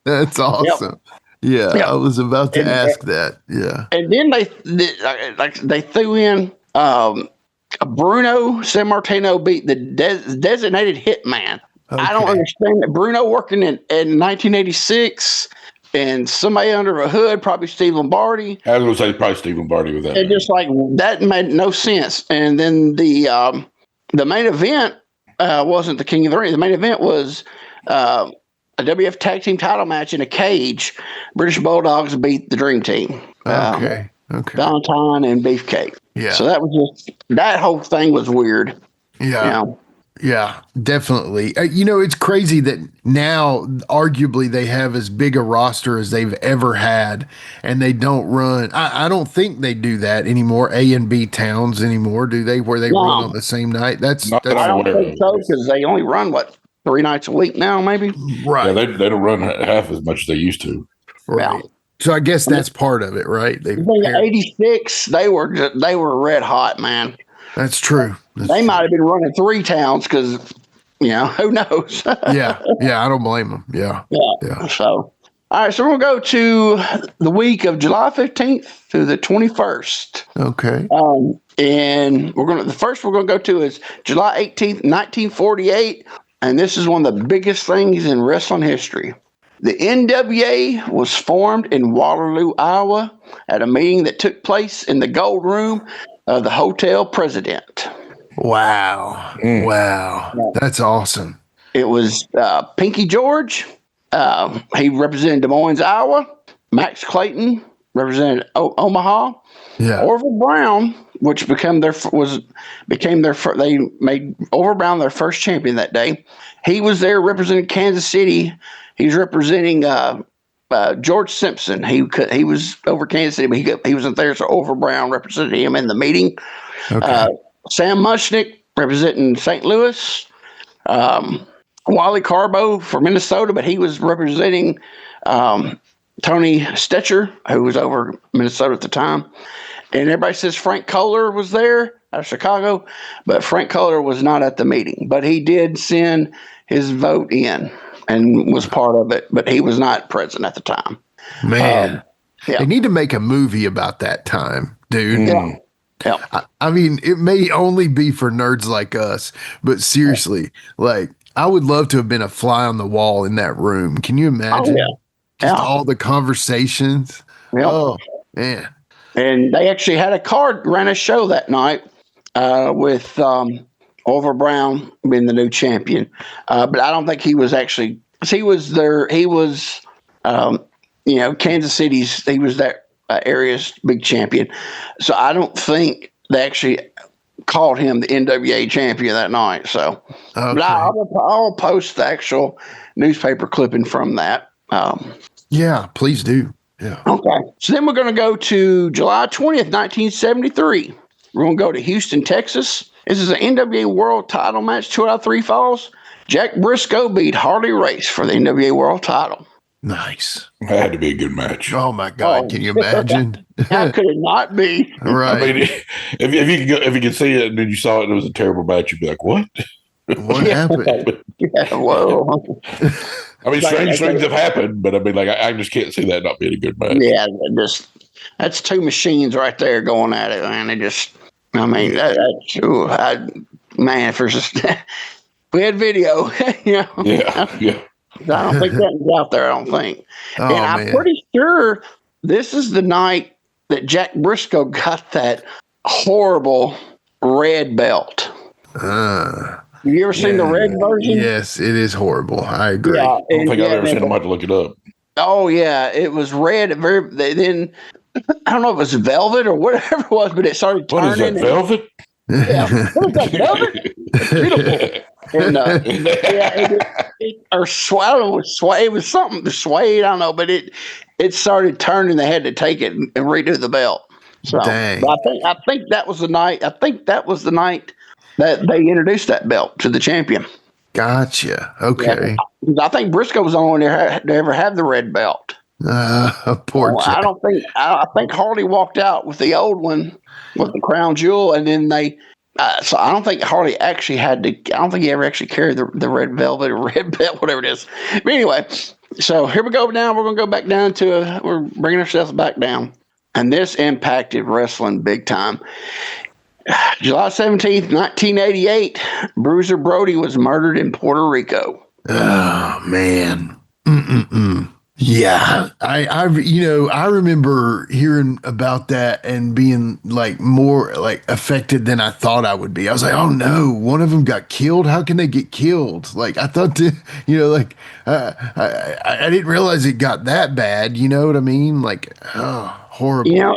That's awesome. Yep. Yeah, I was about to ask that. Yeah. And then they threw in Bruno Sammartino beat the designated hitman. Okay. I don't understand that. Bruno working in 1986 and somebody under a hood, probably Steve Lombardi. I was going to say probably Steve Lombardi with that. And just like that made no sense. And then the main event wasn't the King of the Ring. The main event was a WF Tag Team title match in a cage. British Bulldogs beat the Dream Team. Okay. Valentine and Beefcake. Yeah. So that whole thing was weird. Yeah. Yeah, definitely. It's crazy that now arguably they have as big a roster as they've ever had, and they don't run. I don't think they do that anymore. A and B towns anymore, do they? Where they run on the same night? That's I don't think so, because they only run 3 nights a week now, maybe. Right. Yeah, they don't run half as much as they used to. Right. Yeah. So I guess that's part of it, right? In 86, they were red hot, man. That's true. They might have been running 3 towns because, who knows? Yeah, I don't blame them. Yeah. So, all right, so we're going to go to the week of July 15th through the 21st. Okay. And the first we're going to go to is July 18th, 1948, and this is one of the biggest things in wrestling history. The NWA was formed in Waterloo, Iowa, at a meeting that took place in the Gold Room of the Hotel President. Wow. Wow. That's awesome. It was Pinky George. He represented Des Moines, Iowa. Max Clayton represented Omaha. Yeah. Orville Brown, which they made Orville Brown their first champion that day. He was there representing Kansas City. He was representing George Simpson. He was over Kansas City, but he wasn't there, so Orville Brown represented him in the meeting. Okay. Sam Mushnick representing St. Louis. Wally Carbo for Minnesota, but he was representing Tony Stetcher, who was over Minnesota at the time. And everybody says Frank Kohler was there out of Chicago, but Frank Kohler was not at the meeting. But he did send his vote in and was part of it, but he was not present at the time. Man, they need to make a movie about that time, dude. Yeah. I mean, it may only be for nerds like us, but seriously, I would love to have been a fly on the wall in that room. Can you imagine? Just all the conversations. Yep. Oh, man. And they actually had ran a show that night with Orville Brown being the new champion. But I don't think he was actually, he was Kansas City's, he was that area's big champion. So I don't think they actually called him the NWA champion that night. So but I'll post the actual newspaper clipping from that. Yeah, please do. Yeah. Okay. So then we're going to go to July 20th, 1973. We're going to go to Houston, Texas. This is an NWA World Title match, 2 out of 3 falls. Jack Briscoe beat Harley Race for the NWA World Title. Nice. That had to be a good match. Oh my God! Can you imagine? How could it not be? Right. I mean, if you could see it and then you saw it and it was a terrible match, you'd be like, "What? What happened?" Yeah. Whoa. I mean, strange things have happened, but I mean, I just can't see that not being a good match. Yeah, that's 2 machines right there going at it, man. If we had video, Yeah. I don't think that's out there. I don't think. And I'm pretty sure this is the night that Jack Briscoe got that horrible red belt. Have you ever seen the red version? Yes, it is horrible. I agree. I don't think I've ever seen them. I have to look it up. Oh yeah, it was red. Then I don't know if it was velvet or whatever it was, but it started turning. What is that, velvet? Yeah, what is that, velvet? It's beautiful. And or sway. It was something to sway. I don't know, but it started turning. They had to take it and redo the belt. So, Dang. but I think that was the night. I think that was the night that they introduced that belt to the champion. Gotcha. Okay. Yeah, I think Briscoe was the only one to ever have the red belt. Poor Jack. I think Hardy walked out with the old one with the crown jewel, and then they. So I don't think Hardy actually I don't think he ever actually carried the red velvet or red belt, whatever it is. But anyway, so here we go now. We're going to go back down to we're bringing ourselves back down. And this impacted wrestling big time. July 17th, 1988, Bruiser Brody was murdered in Puerto Rico. Oh, man. Yeah, I remember hearing about that and being like more like affected than I thought I would be. I was like, oh no, one of them got killed. How can they get killed? Like I thought, I didn't realize it got that bad. You know what I mean? Like, oh, horrible. You know,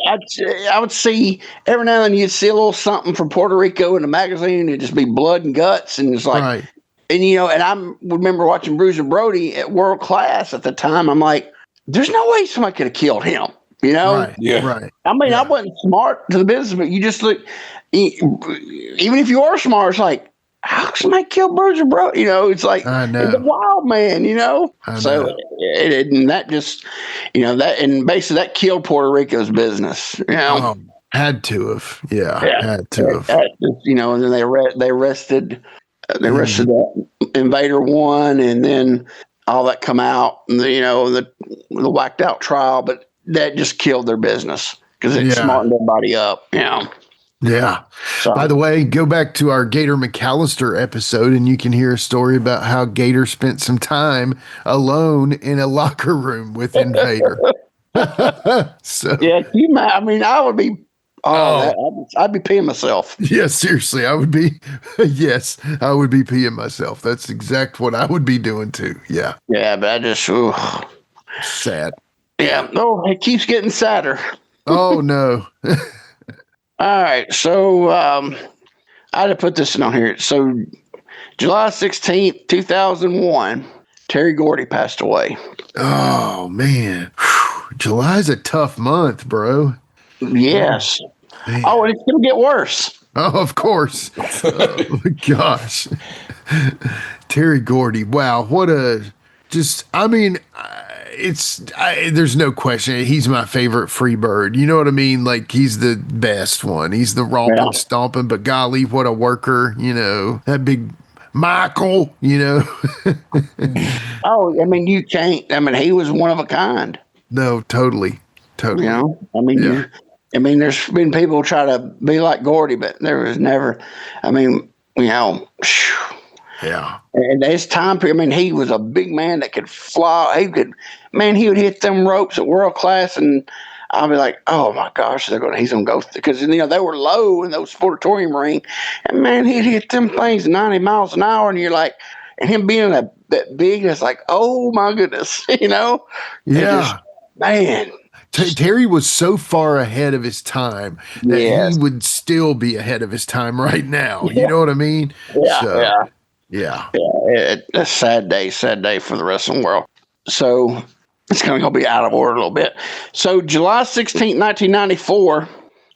I would see every now and then you'd see a little something from Puerto Rico in the magazine. It'd just be blood and guts, and it's like. Right. And, and I remember watching Bruiser Brody at World Class at the time. I'm like, there's no way somebody could have killed him, Right, Yeah. right. I mean, I wasn't smart to the business, but you just look, even if you are smart, it's like, how can somebody kill Bruiser Brody? It's like, I know. it's a wild man, I know. So, and that just, and basically that killed Puerto Rico's business, Oh, had to have. Yeah, had to have. And then they arrested that Invader 1, and then all that come out, and the whacked out trial, but that just killed their business because it smartened everybody up. Yeah. So, by the way, go back to our Gator McAllister episode and you can hear a story about how Gator spent some time alone in a locker room with Invader. So yeah, I would be. I'd be peeing myself. Yeah, seriously, I would be. Yes, I would be peeing myself. That's exact what I would be doing too. Yeah. Yeah, but I just sad. Yeah. No, it keeps getting sadder. Oh no. All right, so I had to put this on here. So July 16th, 2001, Terry Gordy passed away. Oh man, July's a tough month, bro. Yes. Man. Oh, and it's going to get worse. Oh, of course. Oh, my gosh. Terry Gordy. Wow. What there's no question. He's my favorite free bird. You know what I mean? Like, he's the best one. He's the romping, stomping, but golly, what a worker. That big Michael, Oh, you can't. He was one of a kind. No, totally. There's been people try to be like Gordy, but there was never, Yeah. And his time period, he was a big man that could fly. He would hit them ropes at World Class, and I'll be like, oh my gosh, he's going to go, because, they were low in those sportatorium ring, and man, he'd hit them things 90 miles an hour, and you're like, and him being that big, it's like, oh my goodness, Yeah. Man. Terry was so far ahead of his time that he would still be ahead of his time right now. You know what I mean? Yeah. It's a sad day for the wrestling world. So it's going to be out of order a little bit. So July 16th, 1994,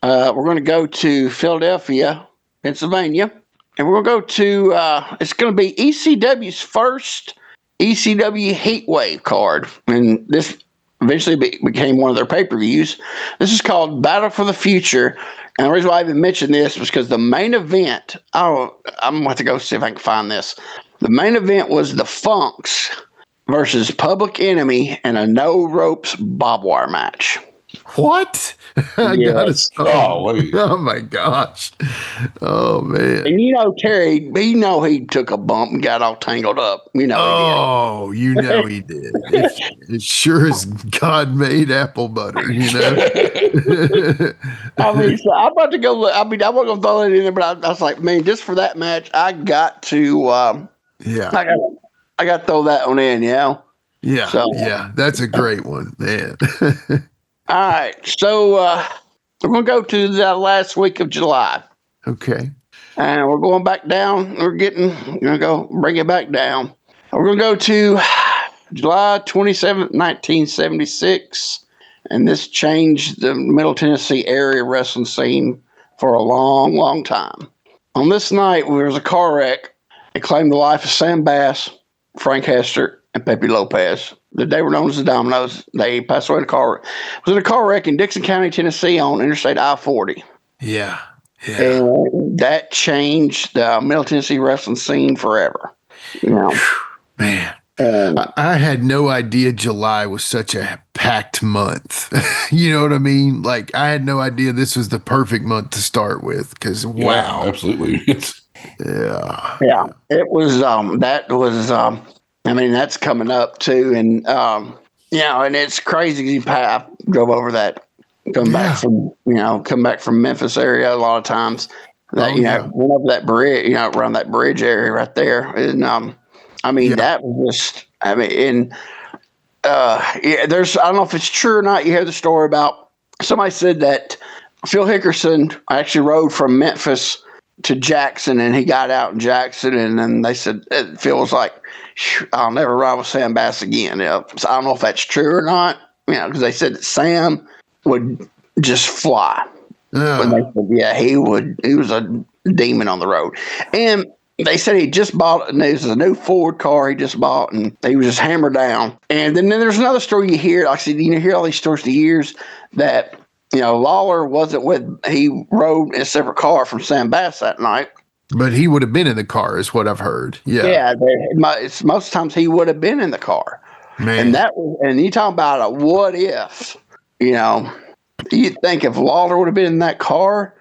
we're going to go to Philadelphia, Pennsylvania, and we're going to go to, it's going to be ECW's first ECW Heatwave card. And this eventually became one of their pay-per-views. This is called Battle for the Future. And the reason why I even mentioned this was because the main event, I'm going to have to go see if I can find this. The main event was the Funks versus Public Enemy in a no-ropes barbed wire match. What? I got it. Oh my gosh. Oh man. And Terry, he took a bump and got all tangled up. He did. He did. It sure is God made apple butter, So I'm about to go. I wasn't gonna throw it in there, but I was like, man, just for that match, I got to. I got to throw that one in. Yeah. That's a great one, man. All right, so we're going to go to the last week of July. Okay. And we're going back down. We're going to go bring it back down. We're going to go to July 27th, 1976. and this changed the Middle Tennessee area wrestling scene for a long, long time. On this night, there was a car wreck. It claimed the life of Sam Bass, Frank Hester, and Pepe Lopez. They were known as the Dominoes. They passed away in a car. It was in a car wreck in Dixon County, Tennessee, on Interstate I-40. Yeah. And that changed the Middle Tennessee wrestling scene forever. You know, man. I had no idea July was such a packed month. You know what I mean? Like, I had no idea this was the perfect month to start with. Because wow, absolutely. Yeah, it was. That was. I mean, that's coming up too, and and it's crazy. I drove over that, come back from Memphis area a lot of times. That went over that bridge, around that bridge area right there, and that was just. I mean, and there's. I don't know if it's true or not. You hear the story about somebody said that Phil Hickerson actually rode from Memphis to Jackson, and he got out in Jackson, and then they said Phil was like, "I'll never ride with Sam Bass again." So I don't know if that's true or not. Because they said that Sam would just fly. When they said, he would. He was a demon on the road, and they said he just bought. And this is a new Ford car he just bought, and he was just hammered down. And then there's another story you hear. Like I said, you hear all these stories for years that. Lawler he rode in a separate car from Sam Bass that night. But he would have been in the car, is what I've heard. Yeah. Yeah. Most times he would have been in the car. Man. And you talk about a what if, you'd think if Lawler would have been in that car.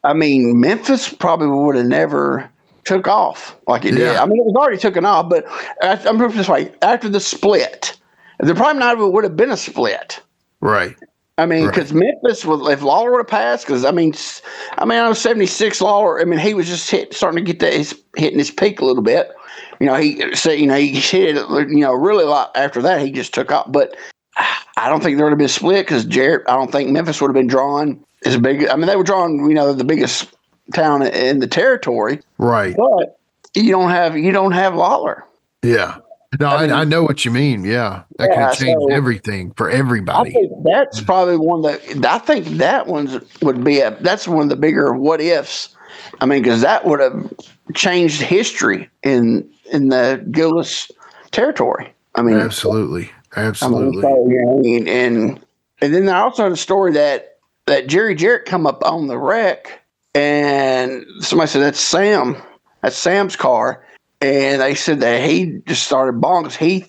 Memphis probably would have never took off like it did. I mean, it was already taken off, but I'm putting it this way, after the split, there probably not would have been a split. Right. I mean, because Memphis if Lawler would have passed, because I know 76 Lawler. I mean, he was just starting to get hitting his peak a little bit. He said, he hit it, really a lot after that. He just took off, but I don't think there would have been a split because Jarrett. I don't think Memphis would have been drawn as big. I mean, they were drawn, the biggest town in the territory, right? But you don't have Lawler. Yeah. No, I know what you mean. Yeah, that could have changed everything for everybody. I think that's probably one that I think that that's one of the bigger what ifs. I mean, because that would have changed history in the Gillis territory. I mean, absolutely. And then I also had a story that Jerry Jarrett come up on the wreck, and somebody said that's Sam's car. And they said that he just started bonkers. He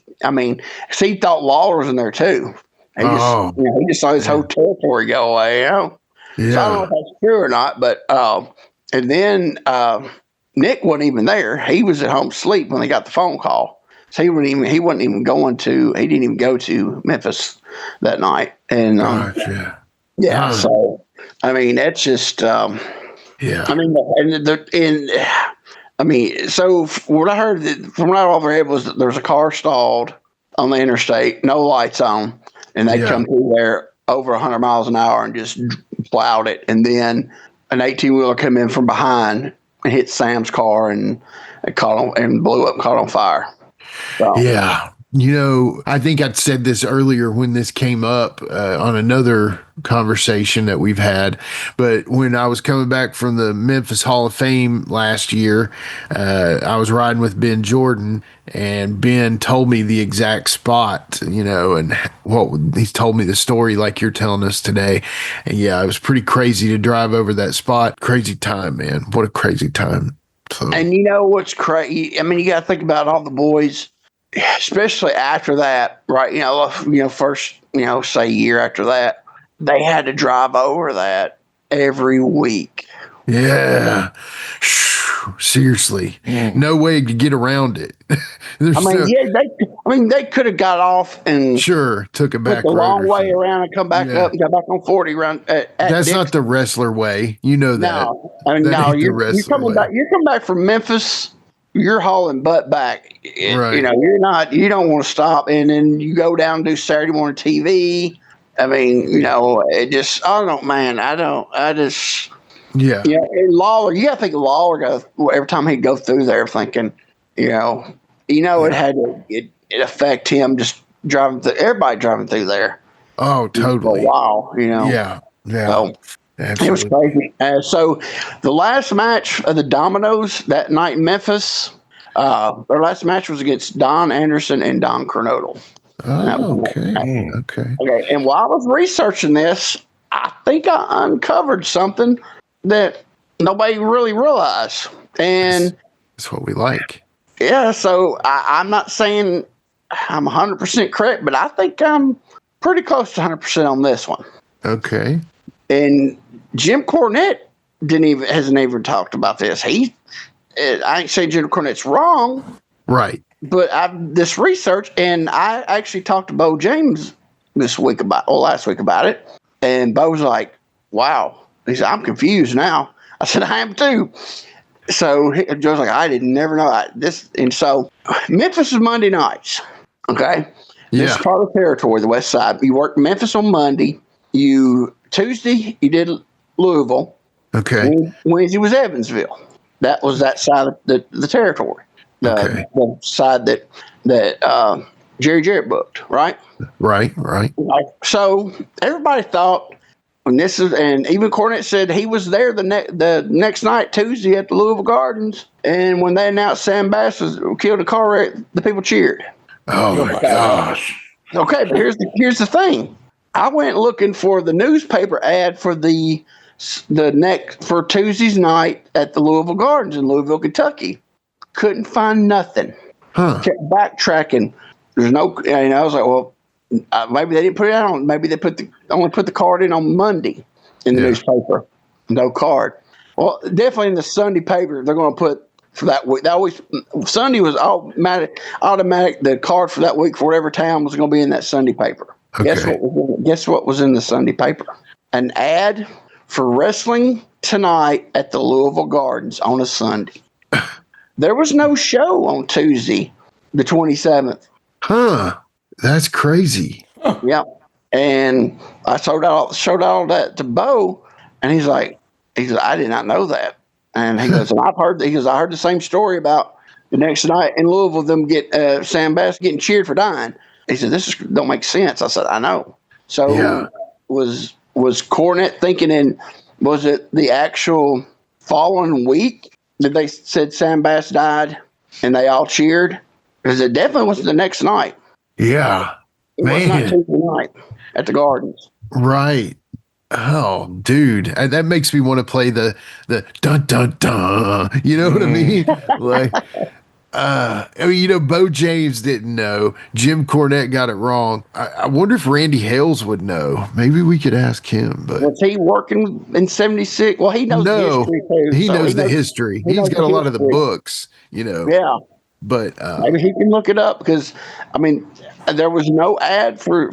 thought Lawler was in there too. He just saw his whole territory go away. Yeah. So I don't know if that's true or not, but and then Nick wasn't even there. He was at home asleep when they got the phone call. So he didn't even go to Memphis that night. And so I mean that's just so what I heard from what I overheard was that there's a car stalled on the interstate, no lights on, and they come through there over 100 miles an hour and just plowed it. And then an 18-wheeler came in from behind and hit Sam's car and blew up and caught on fire. So. Yeah. I think I'd said this earlier when this came up on another conversation that we've had, but when I was coming back from the Memphis Hall of Fame last year, I was riding with Ben Jordan, and Ben told me the exact spot, and he's told me the story like you're telling us today. And it was pretty crazy to drive over that spot. Crazy time, man. What a crazy time. So. And what's crazy? I mean, you got to think about all the boys, especially after that, right? First, say a year after that, they had to drive over that every week. Yeah. Seriously. No way to get around it. They could have got off and took it back the long way around and come back up and got back on 40 around. That's not the wrestler way. You know that. No, you're coming back. You're coming back from Memphis. You're hauling butt back. Right. You're not. You don't want to stop, and then you go down and do Saturday morning TV. I mean, it just. I don't, man. I just. Yeah. And Lawler. You got to think Lawler. Every time he'd go through there, thinking, it had to. It affect him just everybody driving through there. Oh, totally. For a while, Yeah. So, Absolutely. it was crazy. So the last match of the Dominoes that night in Memphis, their last match was against Don Anderson and Don Kernodle. Oh, okay. Okay. And while I was researching this, I think I uncovered something that nobody really realized. And that's what we like. Yeah, so I'm not saying I'm 100% correct, but I think I'm pretty close to 100% on this one. Okay. And Jim Cornette hasn't even talked about this. I ain't saying Jim Cornette's wrong, right? But I've this research, and I actually talked to Bo James last week about it, and Bo was like, "Wow," he said, "I'm confused now." I said, "I am too." So Joe's like, "I didn't never know this," and so Memphis is Monday nights. Okay, this is part of the territory, the West Side. You worked Memphis on Monday. Tuesday you did Louisville. Okay. Wednesday was Evansville. That was that side of the territory. The side that Jerry Jarrett booked, right? Right. So everybody thought when and even Cornette said he was there the next night, Tuesday, at the Louisville Gardens, and when they announced Sam Bass was killed in a car wreck, the people cheered. Oh my gosh! Okay, but here's the thing. I went looking for the newspaper ad for for Tuesday's night at the Louisville Gardens in Louisville, Kentucky. Couldn't find nothing. Kept backtracking. There's no, I was like, well, maybe they didn't put it out on. Maybe they only put the card in on Monday in the newspaper. No card. Well, definitely in the Sunday paper, they're going to put for that week. Sunday was automatic. The card for that week for whatever town was going to be in that Sunday paper. Okay. Guess what was in the Sunday paper? An ad for wrestling tonight at the Louisville Gardens on a Sunday. There was no show on Tuesday, the 27th. That's crazy. Yeah. And I showed all that to Bo, and he's like, I did not know that. And he goes, and I heard the same story about the next night in Louisville, them get Sam Bass getting cheered for dying. He said, this don't make sense. I said, I know. So was Cornette thinking, and was it the actual following week that they said Sam Bass died and they all cheered? Because it definitely wasn't the next night. Yeah. It was not Tuesday night at the Gardens. Right. Oh, dude, that makes me want to play the dun dun dun. You know what I mean? Like, Bo James didn't know. Jim Cornette got it wrong. I wonder if Randy Hales would know. Maybe we could ask him. But was he working in '76? Well, he knows the history too. He knows the history. He's got a lot of the books. Yeah. But maybe he can look it up because there was no ad for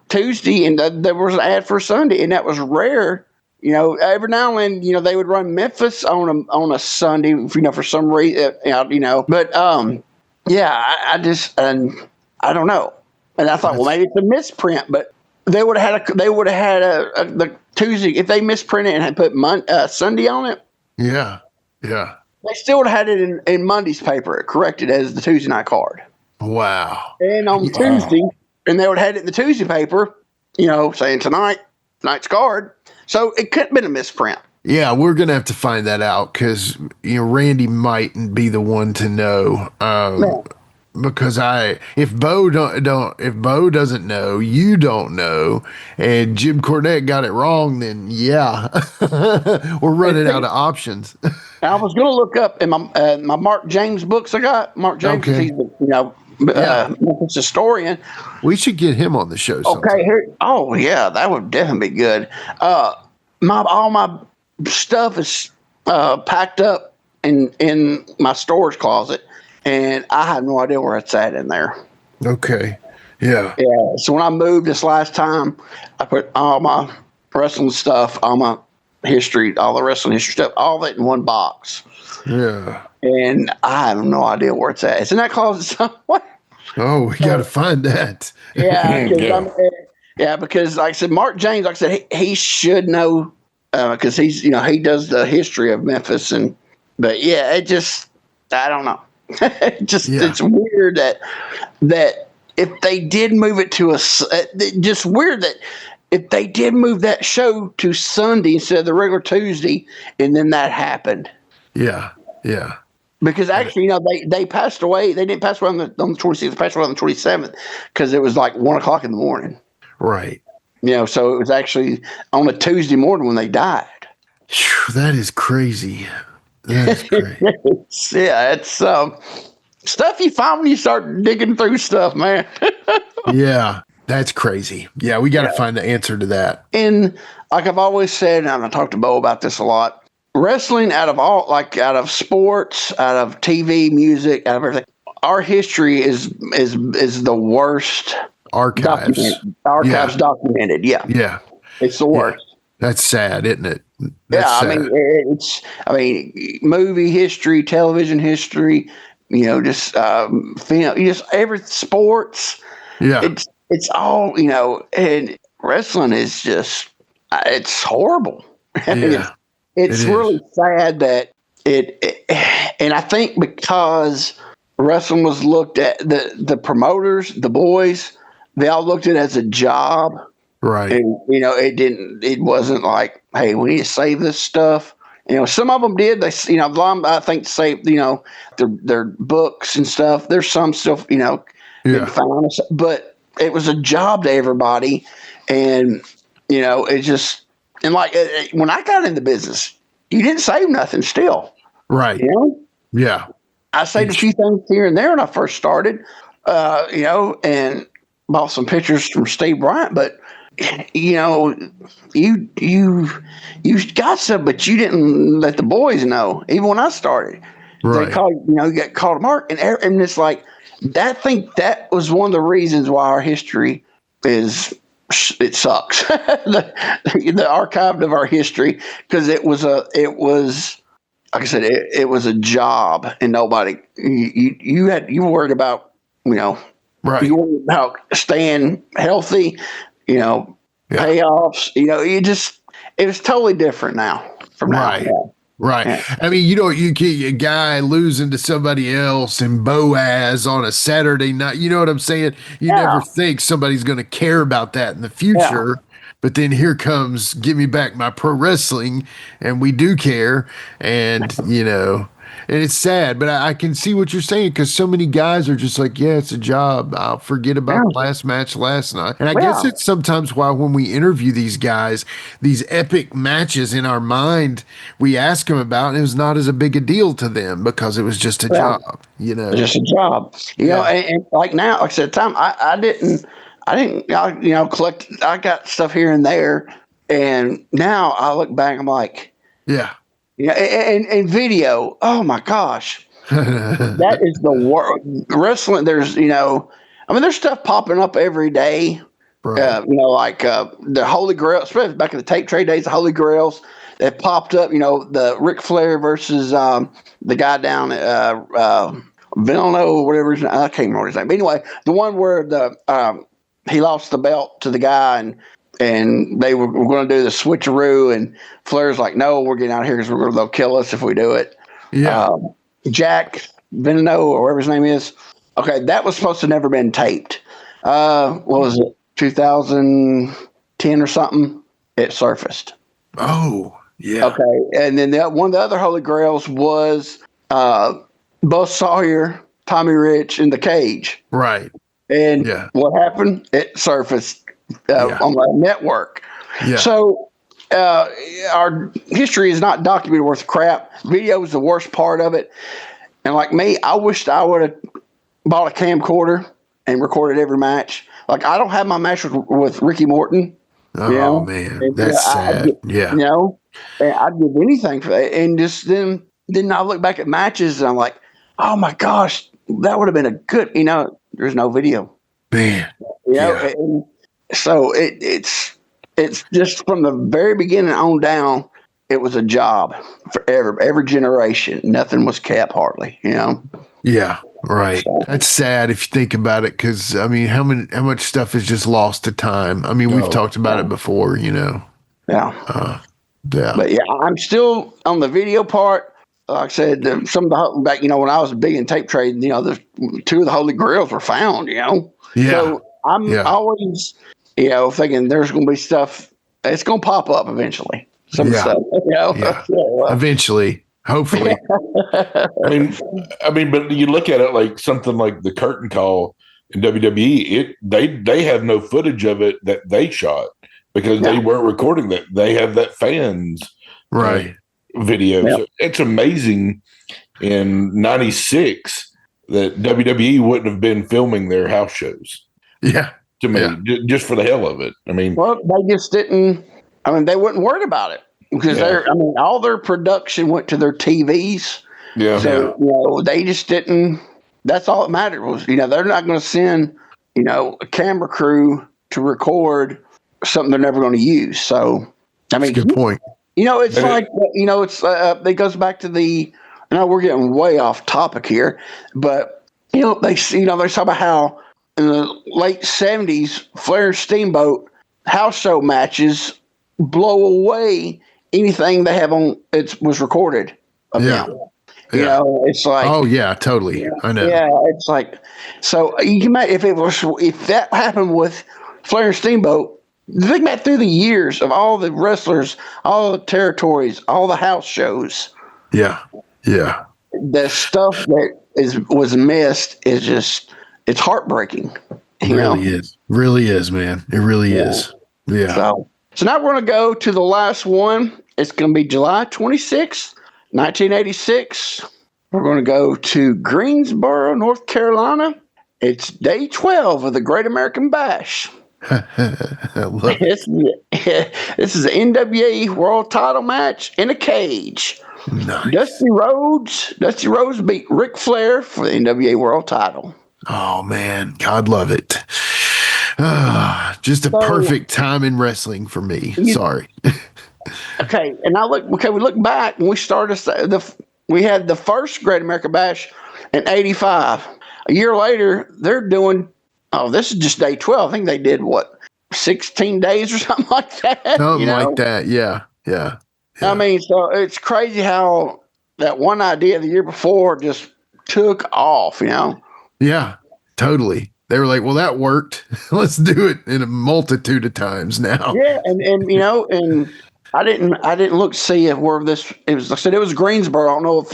Tuesday, and there was an ad for Sunday, and that was rare. Every now and then, they would run Memphis on a Sunday, for some reason, But I don't know. And I thought, well, maybe it's a misprint, but they would have had the Tuesday if they misprinted and had put Sunday on it. Yeah. They still would have had it in Monday's paper, corrected as the Tuesday night card. Wow. And on Tuesday, and they would have had it in the Tuesday paper, saying tonight's card. So it could have been a misprint. Yeah, we're gonna have to find that out because Randy mightn't be the one to know. Because if Bo doesn't know, you don't know, and Jim Cornette got it wrong, then we're running out of options. I was going to look up in my Mark James books. I got Mark James. Okay. He's historian. We should get him on the show sometime. Okay. That would definitely be good. All my stuff is packed up in my storage closet. And I have no idea where it's at in there. Okay. Yeah. Yeah. So when I moved this last time, I put all my wrestling stuff, all my history, all the wrestling history stuff, all that in one box. Yeah. And I have no idea where it's at. It's in that closet somewhere. Oh, we got to find that. Yeah. Because like I said, Mark James, like I said, he should know because he's, he does the history of Memphis. But I don't know. It's weird that if they did move it to just weird that if they did move that show to Sunday instead of the regular Tuesday, and then that happened. Yeah. Yeah. Because actually, they passed away. They didn't pass away on the 26th. They passed away on the 27th because it was like 1 o'clock in the morning. Right. So it was actually on a Tuesday morning when they died. Whew, that is crazy. That is crazy. It's stuff you find when you start digging through stuff, man. Yeah, that's crazy. Yeah, we got to find the answer to that. And like I've always said, and I talked to Bo about this a lot, wrestling out of sports, out of TV, music, out of everything, our history is the worst. Archives documented. Yeah. It's the worst. Yeah. That's sad, isn't it? Sad. Movie history, television history, film, just every sports. Yeah. It's all, and wrestling is just, it's horrible. Yeah. It's really sad that and I think because wrestling was looked at, the promoters, the boys, they all looked at it as a job. Right. And, it wasn't like, hey, we need to save this stuff. Some of them did. They, I think save, their books and stuff. There's some stuff, found, but it was a job to everybody. And, it just, and like when I got in the business, you didn't save nothing still. Right. Yeah. I saved a few things here and there when I first started, and bought some pictures from Steve Bryant, but you got some, but you didn't let the boys know. Even when I started, right. They called, you got called a mark, and it's like that. I think that was one of the reasons why our history it sucks. the archive of our history, because it was like I said, it was a job, and nobody you were worried about, right. You worried about staying healthy, payoffs, it was totally different now from now. Right. Right. Yeah. I mean, you get a guy losing to somebody else and Boaz on a Saturday night. You know what I'm saying? You never think somebody's going to care about that in the future. Yeah. But then here comes Give Me Back My Pro Wrestling, and we do care. And, and it's sad, but I can see what you're saying, because so many guys are just like, yeah, it's a job. I'll forget about the last match last night. And I guess it's sometimes why when we interview these guys, these epic matches in our mind, we ask them about, and it was not as a big a deal to them because it was just a job, Just a job. And like now, like I said, time I didn't collect. I got stuff here and there, and now I look back, I'm like, and video. Oh my gosh, that is the world. Wrestling. There's there's stuff popping up every day. Right. Like the Holy Grail, especially back in the tape trade days, the Holy Grails that popped up. The Ric Flair versus the guy down at Villanova, whatever his name. I can't remember his name. But anyway, the one where he lost the belt to the guy, and they were going to do the switcheroo, and Flair's like, no, we're getting out of here because they'll kill us if we do it. Yeah. Jack Veneno, or whatever his name is. Okay, that was supposed to never been taped. What was it, 2010 or something? It surfaced. Oh, yeah. Okay, and then one of the other Holy Grails was Buzz Sawyer, Tommy Rich in the cage. Right. And what happened? It surfaced on the network. Yeah. So our history is not documented worth crap. Video is the worst part of it. And like me, I wished I would have bought a camcorder and recorded every match. Like, I don't have my match with Ricky Morton. Oh, man. That's sad. And I'd give anything for that. And just then I look back at matches and I'm like, oh my gosh, that would have been a good, there's no video. Man. And so it's just from the very beginning on down, it was a job for every generation. Nothing was kept hardly, Yeah, right. So, that's sad if you think about it, because I mean, how much stuff is just lost to time. I mean, we've talked about it before, Yeah. But I'm still on the video part. like I said, some of the back, when I was big in tape trading, the two of the Holy Grails were found. Yeah. So I'm always, thinking there's going to be stuff. It's going to pop up eventually. Some stuff. Yeah. Eventually, hopefully. I mean, but you look at it like something like the curtain call in WWE. They have no footage of it that they shot because they weren't recording that. They have that fans video. Yeah. So it's amazing in '96 that WWE wouldn't have been filming their house shows. Yeah. To me, just for the hell of it. I mean, well, they just didn't. I mean, they weren't worried about it because all their production went to their TVs. Yeah. So they just didn't. That's all that mattered was they're not going to send a camera crew to record something they're never going to use. So I mean, that's a good point. It's like it goes back to the. I know we're getting way off topic here, but they talk about how in the late '70s, Flair and Steamboat house show matches blow away anything they have on. It was recorded of them. It's like, oh yeah, totally. I know. Yeah, it's like, so you can imagine if that happened with Flair and Steamboat. Think back through the years of all the wrestlers, all the territories, all the house shows. Yeah. The stuff that was missed is just, it's heartbreaking. Really is, man. It really is. Yeah. So now we're going to go to the last one. It's going to be July 26th, 1986. We're going to go to Greensboro, North Carolina. It's day 12 of the Great American Bash. This is an NWA World Title match in a cage. Nice. Dusty Rhodes beat Ric Flair for the NWA World Title. Oh man, God love it. Just a perfect time in wrestling for me. Sorry. Okay, and we look back and we started we had the first Great American Bash in '85. A year later, they're doing. Oh, this is just day 12. I think they did 16 days or something like that. Something like that. Yeah. I mean, so it's crazy how that one idea the year before just took off. Yeah, totally. They were like, well, that worked. Let's do it in a multitude of times now. Yeah, and I didn't look to see where this it was. I said it was Greensboro. I don't know if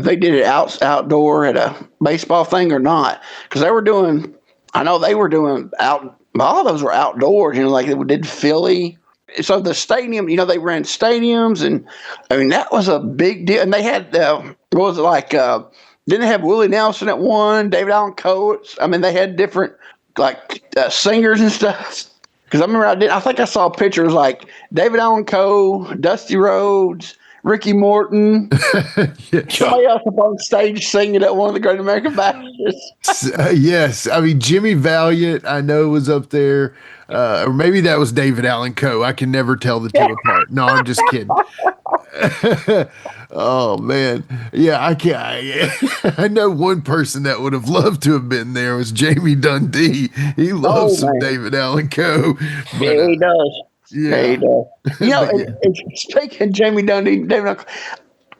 they did it outdoor at a baseball thing or not, because they were doing. I know they were doing out. All of those were outdoors. Like they did Philly. So the stadium, they ran stadiums, and I mean that was a big deal. And they had didn't they have Willie Nelson at one, David Allen Coe. I mean they had different singers and stuff. Because I remember I think I saw pictures like David Allen Coe, Dusty Rhodes, Ricky Morton, somebody else up on stage singing at one of the Great American Bashes. Yes, I mean Jimmy Valiant, I know was up there, or maybe that was David Allen Coe. I can never tell the two apart. No, I'm just kidding. Oh man, yeah, I can't. I know one person that would have loved to have been there was Jamie Dundee. He loves some David Allen Coe. Yeah, he does. Yeah, he does. And speaking of Jamie Dundee, David Allen Coe,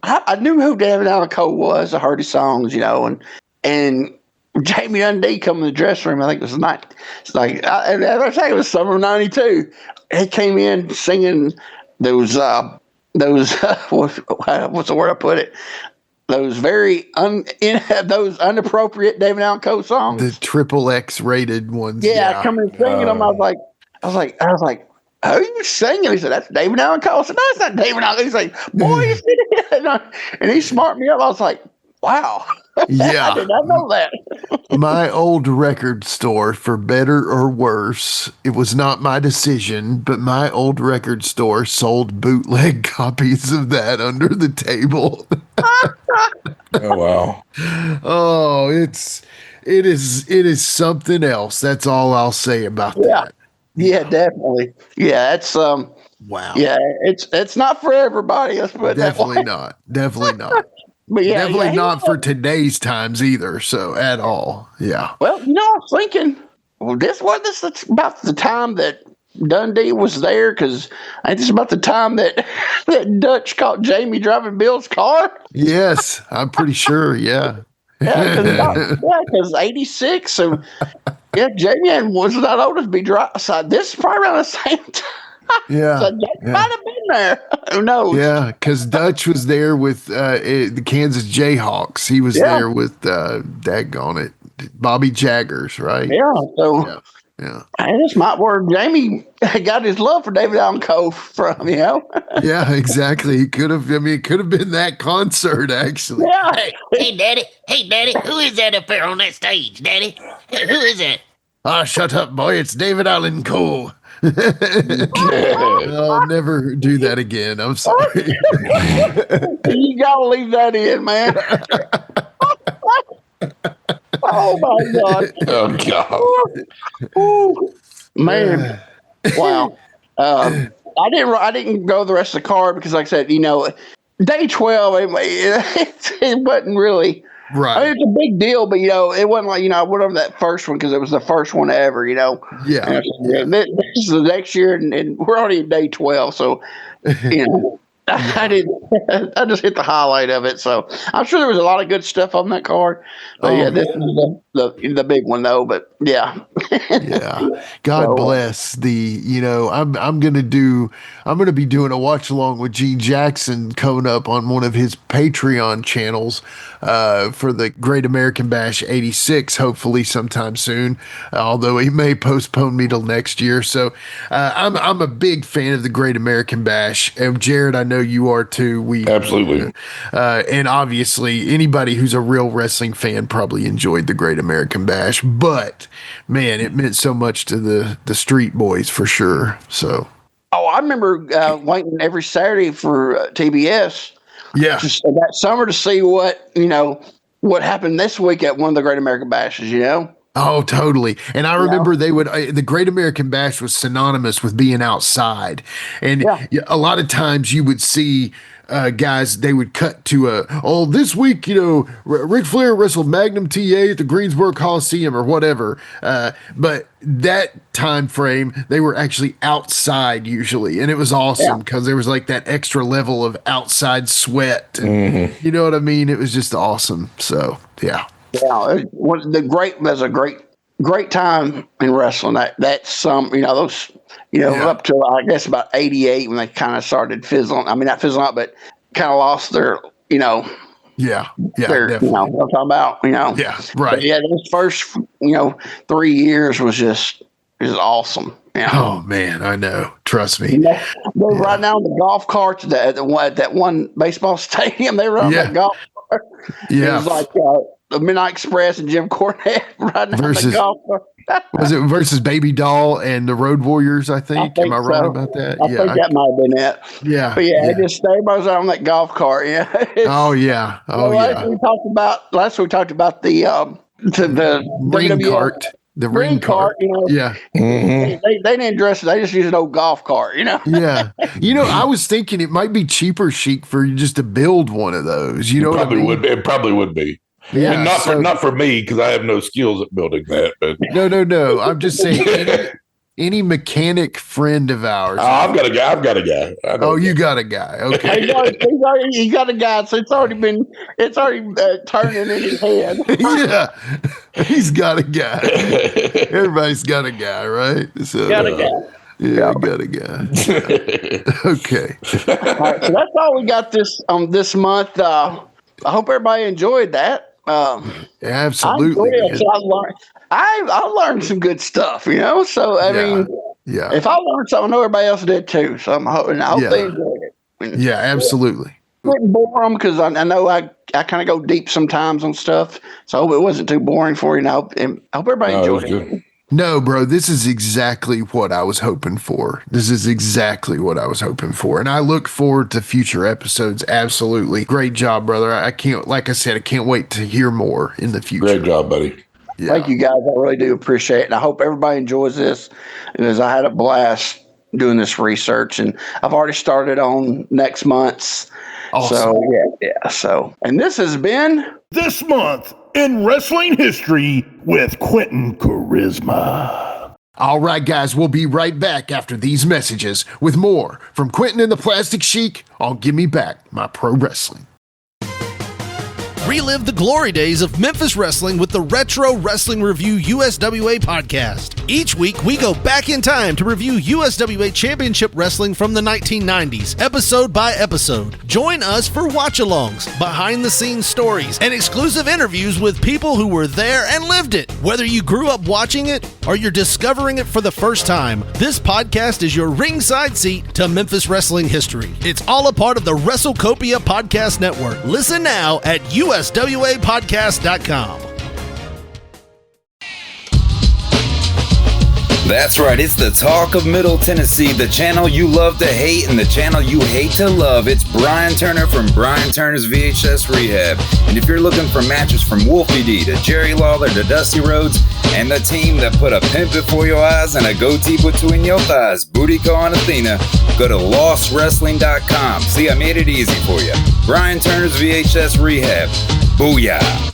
I knew who David Allen Coe was. I heard his songs, and Jamie Dundee come in the dressing room. I think it was I think it was summer of '92. He came in singing those what's the word I put it? Those very those inappropriate David Allen Coe songs. The triple X rated ones. Yeah, coming singing them. I was like, who are you singing? He said, that's David Allen Coe. I said, no, it's not David Allen Coe. He's like, boy, you see that? And he smarted me up. I was like, wow. Yeah. I did not know that. My old record store, for better or worse, it was not my decision, but my old record store sold bootleg copies of that under the table. Oh wow. Oh, it is something else. That's all I'll say about that. Yeah, definitely. Yeah, it's wow. Yeah, it's not for everybody. Let's put it Definitely that way. not. Definitely not. But yeah, definitely not for today's times either. So at all. Yeah. Well, I was thinking, this is about the time that Dundee was there? Because I think it's about the time that that Dutch caught Jamie driving Bill's car. Yes, I'm pretty sure. Yeah. Yeah, because 86. So yeah, Jamie was not old to be driving. So this is probably around the same time. So Yeah. Jamie Yeah. might have been there. Who knows? Yeah, because Dutch was there with the Kansas Jayhawks. He was Yeah. there with daggone it, Bobby Jaggers, right? Yeah. So Yeah. Yeah. and this might where Jamie got his love for David Allen Coe from, Yeah, exactly. He could have. I mean, it could have been that concert actually. Yeah. Hey, Daddy, who is that up there on that stage, Daddy? Who is that? Ah, shut up, boy. It's David Allen Coe. I'll never do that again. I'm sorry. You gotta leave that in, man. Oh my God. Oh God. Ooh, man. Wow. I didn't go the rest of the card because, like I said, day 12, it wasn't really. Right. I mean, it's a big deal, but it wasn't like I went over that first one because it was the first one ever. Yeah. This is the next year, and we're already in day 12, so I didn't. I just hit the highlight of it. So I'm sure there was a lot of good stuff on that card. But this is the big one though. But yeah. Yeah. God bless I'm gonna be doing a watch along with Gene Jackson coming up on one of his Patreon channels for the Great American Bash 86, hopefully sometime soon. Although he may postpone me till next year. So I'm a big fan of the Great American Bash. And Jared, I know you are too. We absolutely, and obviously anybody who's a real wrestling fan probably enjoyed the Great American Bash. But man, it meant so much to the street boys for sure. So, I remember waiting every Saturday for TBS. Yeah, just that summer to see what happened this week at one of the Great American Bashes. Oh, totally. And I remember they would, the Great American Bash was synonymous with being outside. And a lot of times you would see guys, they would cut to this week, Ric Flair wrestled Magnum TA at the Greensboro Coliseum or whatever. But that time frame, they were actually outside usually. And it was awesome because there was like that extra level of outside sweat. And, you know what I mean? It was just awesome. So, yeah. Yeah, there's a great time in wrestling. That's some, those, up to I guess about 88 when they kind of started fizzling. I mean, not fizzling out, but kind of lost their, yeah, their, definitely. what I'm talking about, Yeah, right. But yeah, those first, 3 years was just awesome. Oh man, I know. Trust me. They're right now in the golf carts at that one baseball stadium. They run that golf cart. Yeah, it was like the Midnight Express and Jim Cornette riding on the golf cart. Was it versus Baby Doll and the Road Warriors? I think. Am I right about that? I think that might have been it. Yeah. But everybody's on that golf cart. Yeah. Oh yeah. Last we talked about the ring cart. The ring cart. Yeah. They didn't dress it. They just use an old golf cart. Yeah. I was thinking it might be cheaper, Sheik, for you just to build one of those. It probably would be. Yeah, and not for me because I have no skills at building that. But no. I'm just saying any mechanic friend of ours. I've got a guy. You got a guy. Okay. He got a guy, so it's already turning in his head. Yeah, he's got a guy. Everybody's got a guy, right? So, got a guy. Yeah, got a guy. Okay. All right, so that's all we got this month. I hope everybody enjoyed that. Absolutely. I learned some good stuff, So I mean, if I learned something, I know everybody else did too. So I hope they enjoyed it. Yeah, absolutely. Wouldn't bore them because I know I kind of go deep sometimes on stuff. So I hope it wasn't too boring for you. And I hope everybody enjoyed it. No, bro, this is exactly what I was hoping for. And I look forward to future episodes. Absolutely. Great job, brother. I can't wait to hear more in the future. Great job, buddy. Yeah. Thank you, guys. I really do appreciate it. And I hope everybody enjoys this because I had a blast doing this research and I've already started on next month's. Awesome. So, and this has been This Month in Wrestling History with Quinton Quarisma. All right, guys, we'll be right back after these messages with more from Quinton and the Plastic Sheik on Give Me Back My Pro Wrestling. Relive the glory days of Memphis wrestling with the Retro Wrestling Review USWA podcast. Each week, we go back in time to review USWA Championship Wrestling from the 1990s, episode by episode. Join us for watch-alongs, behind-the-scenes stories, and exclusive interviews with people who were there and lived it. Whether you grew up watching it or you're discovering it for the first time, this podcast is your ringside seat to Memphis wrestling history. It's all a part of the WrestleCopia Podcast Network. Listen now at USWApodcast.com. That's right, it's the talk of Middle Tennessee, the channel you love to hate and the channel you hate to love. It's Brian Turner from Brian Turner's VHS Rehab. And if you're looking for matches from Wolfie D to Jerry Lawler to Dusty Rhodes and the team that put a pimp before your eyes and a goatee between your thighs, Booty Call and Athena, go to lostwrestling.com. See, I made it easy for you. Brian Turner's VHS Rehab. Booyah.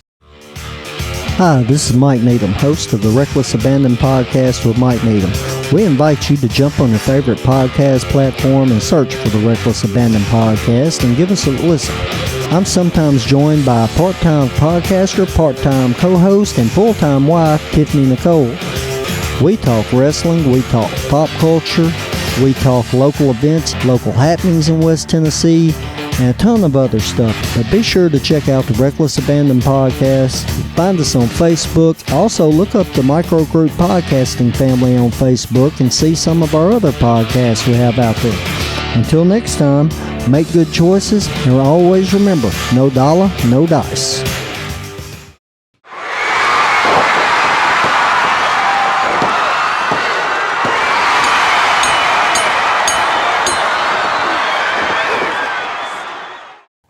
Hi, this is Mike Needham, host of the Reckless Abandon podcast with Mike Needham. We invite you to jump on your favorite podcast platform and search for the Reckless Abandon podcast and give us a listen. I'm sometimes joined by a part-time podcaster, part-time co-host, and full-time wife, Tiffany Nicole. We talk wrestling, we talk pop culture, we talk local events, local happenings in West Tennessee, and a ton of other stuff. But be sure to check out the Reckless Abandon podcast. Find us on Facebook. Also, look up the Microgroup Podcasting family on Facebook and see some of our other podcasts we have out there. Until next time, make good choices and always remember, no dollar, no dice.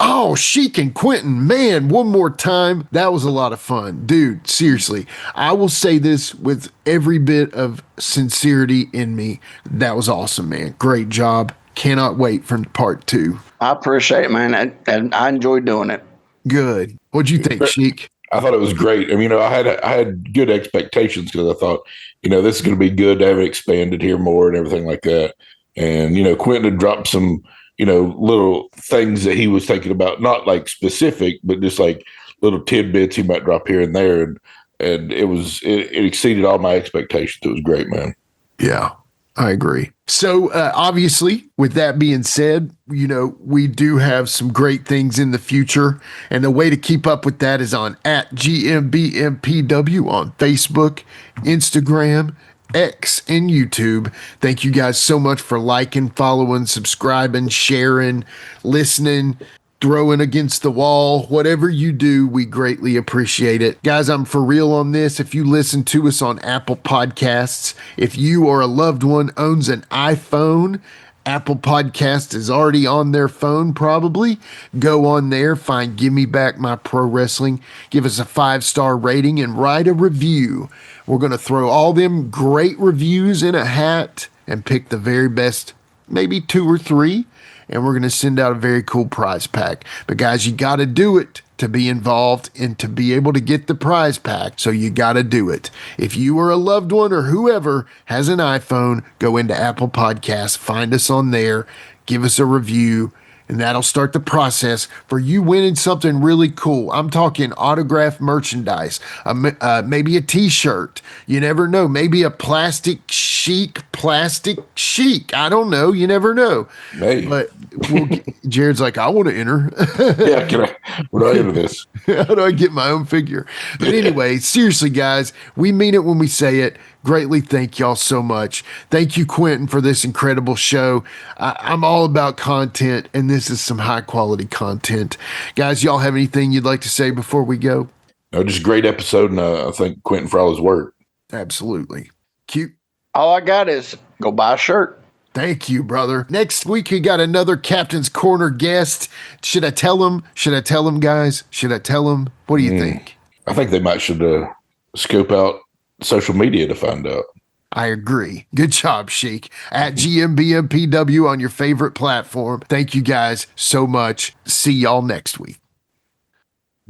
Oh, Sheik and Quinton, man, one more time. That was a lot of fun. Dude, seriously, I will say this with every bit of sincerity in me. That was awesome, man. Great job. Cannot wait for part 2. I appreciate it, man. And I enjoyed doing it. Good. What'd you think, Sheik? I thought it was great. I mean, I had good expectations because I thought, this is going to be good to have it expanded here more and everything like that. And, Quinton had dropped some, little things that he was thinking about, not like specific, but just like little tidbits he might drop here and there. And it exceeded all my expectations. It was great, man. Yeah, I agree. So obviously, with that being said, we do have some great things in the future. And the way to keep up with that is on @GMBMPW on Facebook, Instagram, X, and YouTube. Thank you guys so much for liking, following, subscribing, sharing, listening, throwing against the wall. Whatever you do, we greatly appreciate it. Guys, I'm for real on this. If you listen to us on Apple Podcasts, if you or a loved one owns an iPhone, Apple Podcast is already on their phone probably. Go on there, find Give Me Back My Pro Wrestling, give us a 5-star rating, and write a review. We're going to throw all them great reviews in a hat and pick the very best, maybe 2 or 3, and we're going to send out a very cool prize pack. But guys, you got to do it to be involved and to be able to get the prize pack. So you got to do it. If you or a loved one or whoever has an iPhone, go into Apple Podcasts, find us on there, give us a review, and that'll start the process for you winning something really cool. I'm talking autographed merchandise, maybe a t-shirt. You never know. Maybe a Plastic Sheik. I don't know. You never know. Hey. But Jared's like, I want to enter. Yeah, what do I enter this? How do I get my own figure? But anyway, seriously, guys, we mean it when we say it. Greatly thank y'all so much. Thank you, Quinton, for this incredible show. I'm all about content, and this is some high-quality content. Guys, y'all have anything you'd like to say before we go? No, just a great episode, and I thank Quinton for all his work. Absolutely. Cute. All I got is go buy a shirt. Thank you, brother. Next week, we got another Captain's Corner guest. Should I tell him? Guys? Should I tell him? What do you think? I think they should scope out social media to find out. I agree. Good job, Sheik. @GMBMPW on your favorite platform. Thank you guys so much. See y'all next week.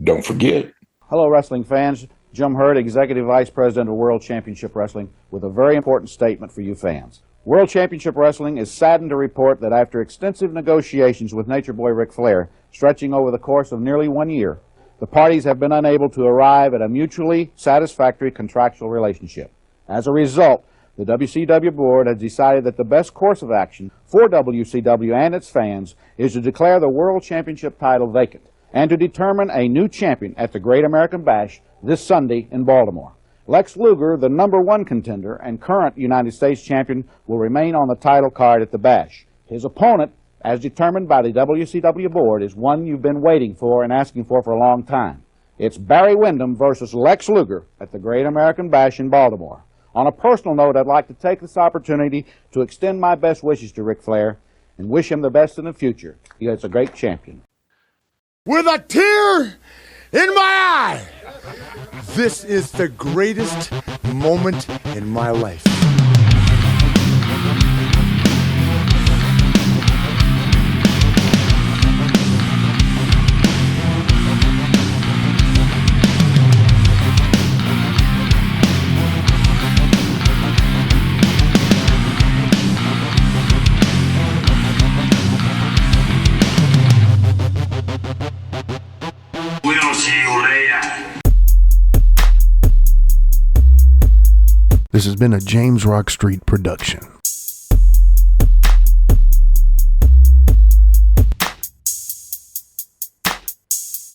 Don't forget. Hello, wrestling fans. Jim Hurd, Executive Vice President of World Championship Wrestling, with a very important statement for you fans. World Championship Wrestling is saddened to report that after extensive negotiations with Nature Boy Ric Flair, stretching over the course of nearly 1 year, the parties have been unable to arrive at a mutually satisfactory contractual relationship. As a result, the WCW board has decided that the best course of action for WCW and its fans is to declare the World Championship title vacant and to determine a new champion at the Great American Bash this Sunday in Baltimore. Lex Luger, the #1 contender and current United States champion, will remain on the title card at the Bash. His opponent, as determined by the WCW board, is one you've been waiting for and asking for a long time. It's Barry Windham versus Lex Luger at the Great American Bash in Baltimore. On a personal note, I'd like to take this opportunity to extend my best wishes to Ric Flair and wish him the best in the future. He's a great champion. With a tear in my eye, this is the greatest moment in my life. We'll see you later. This has been a James Rock Street production.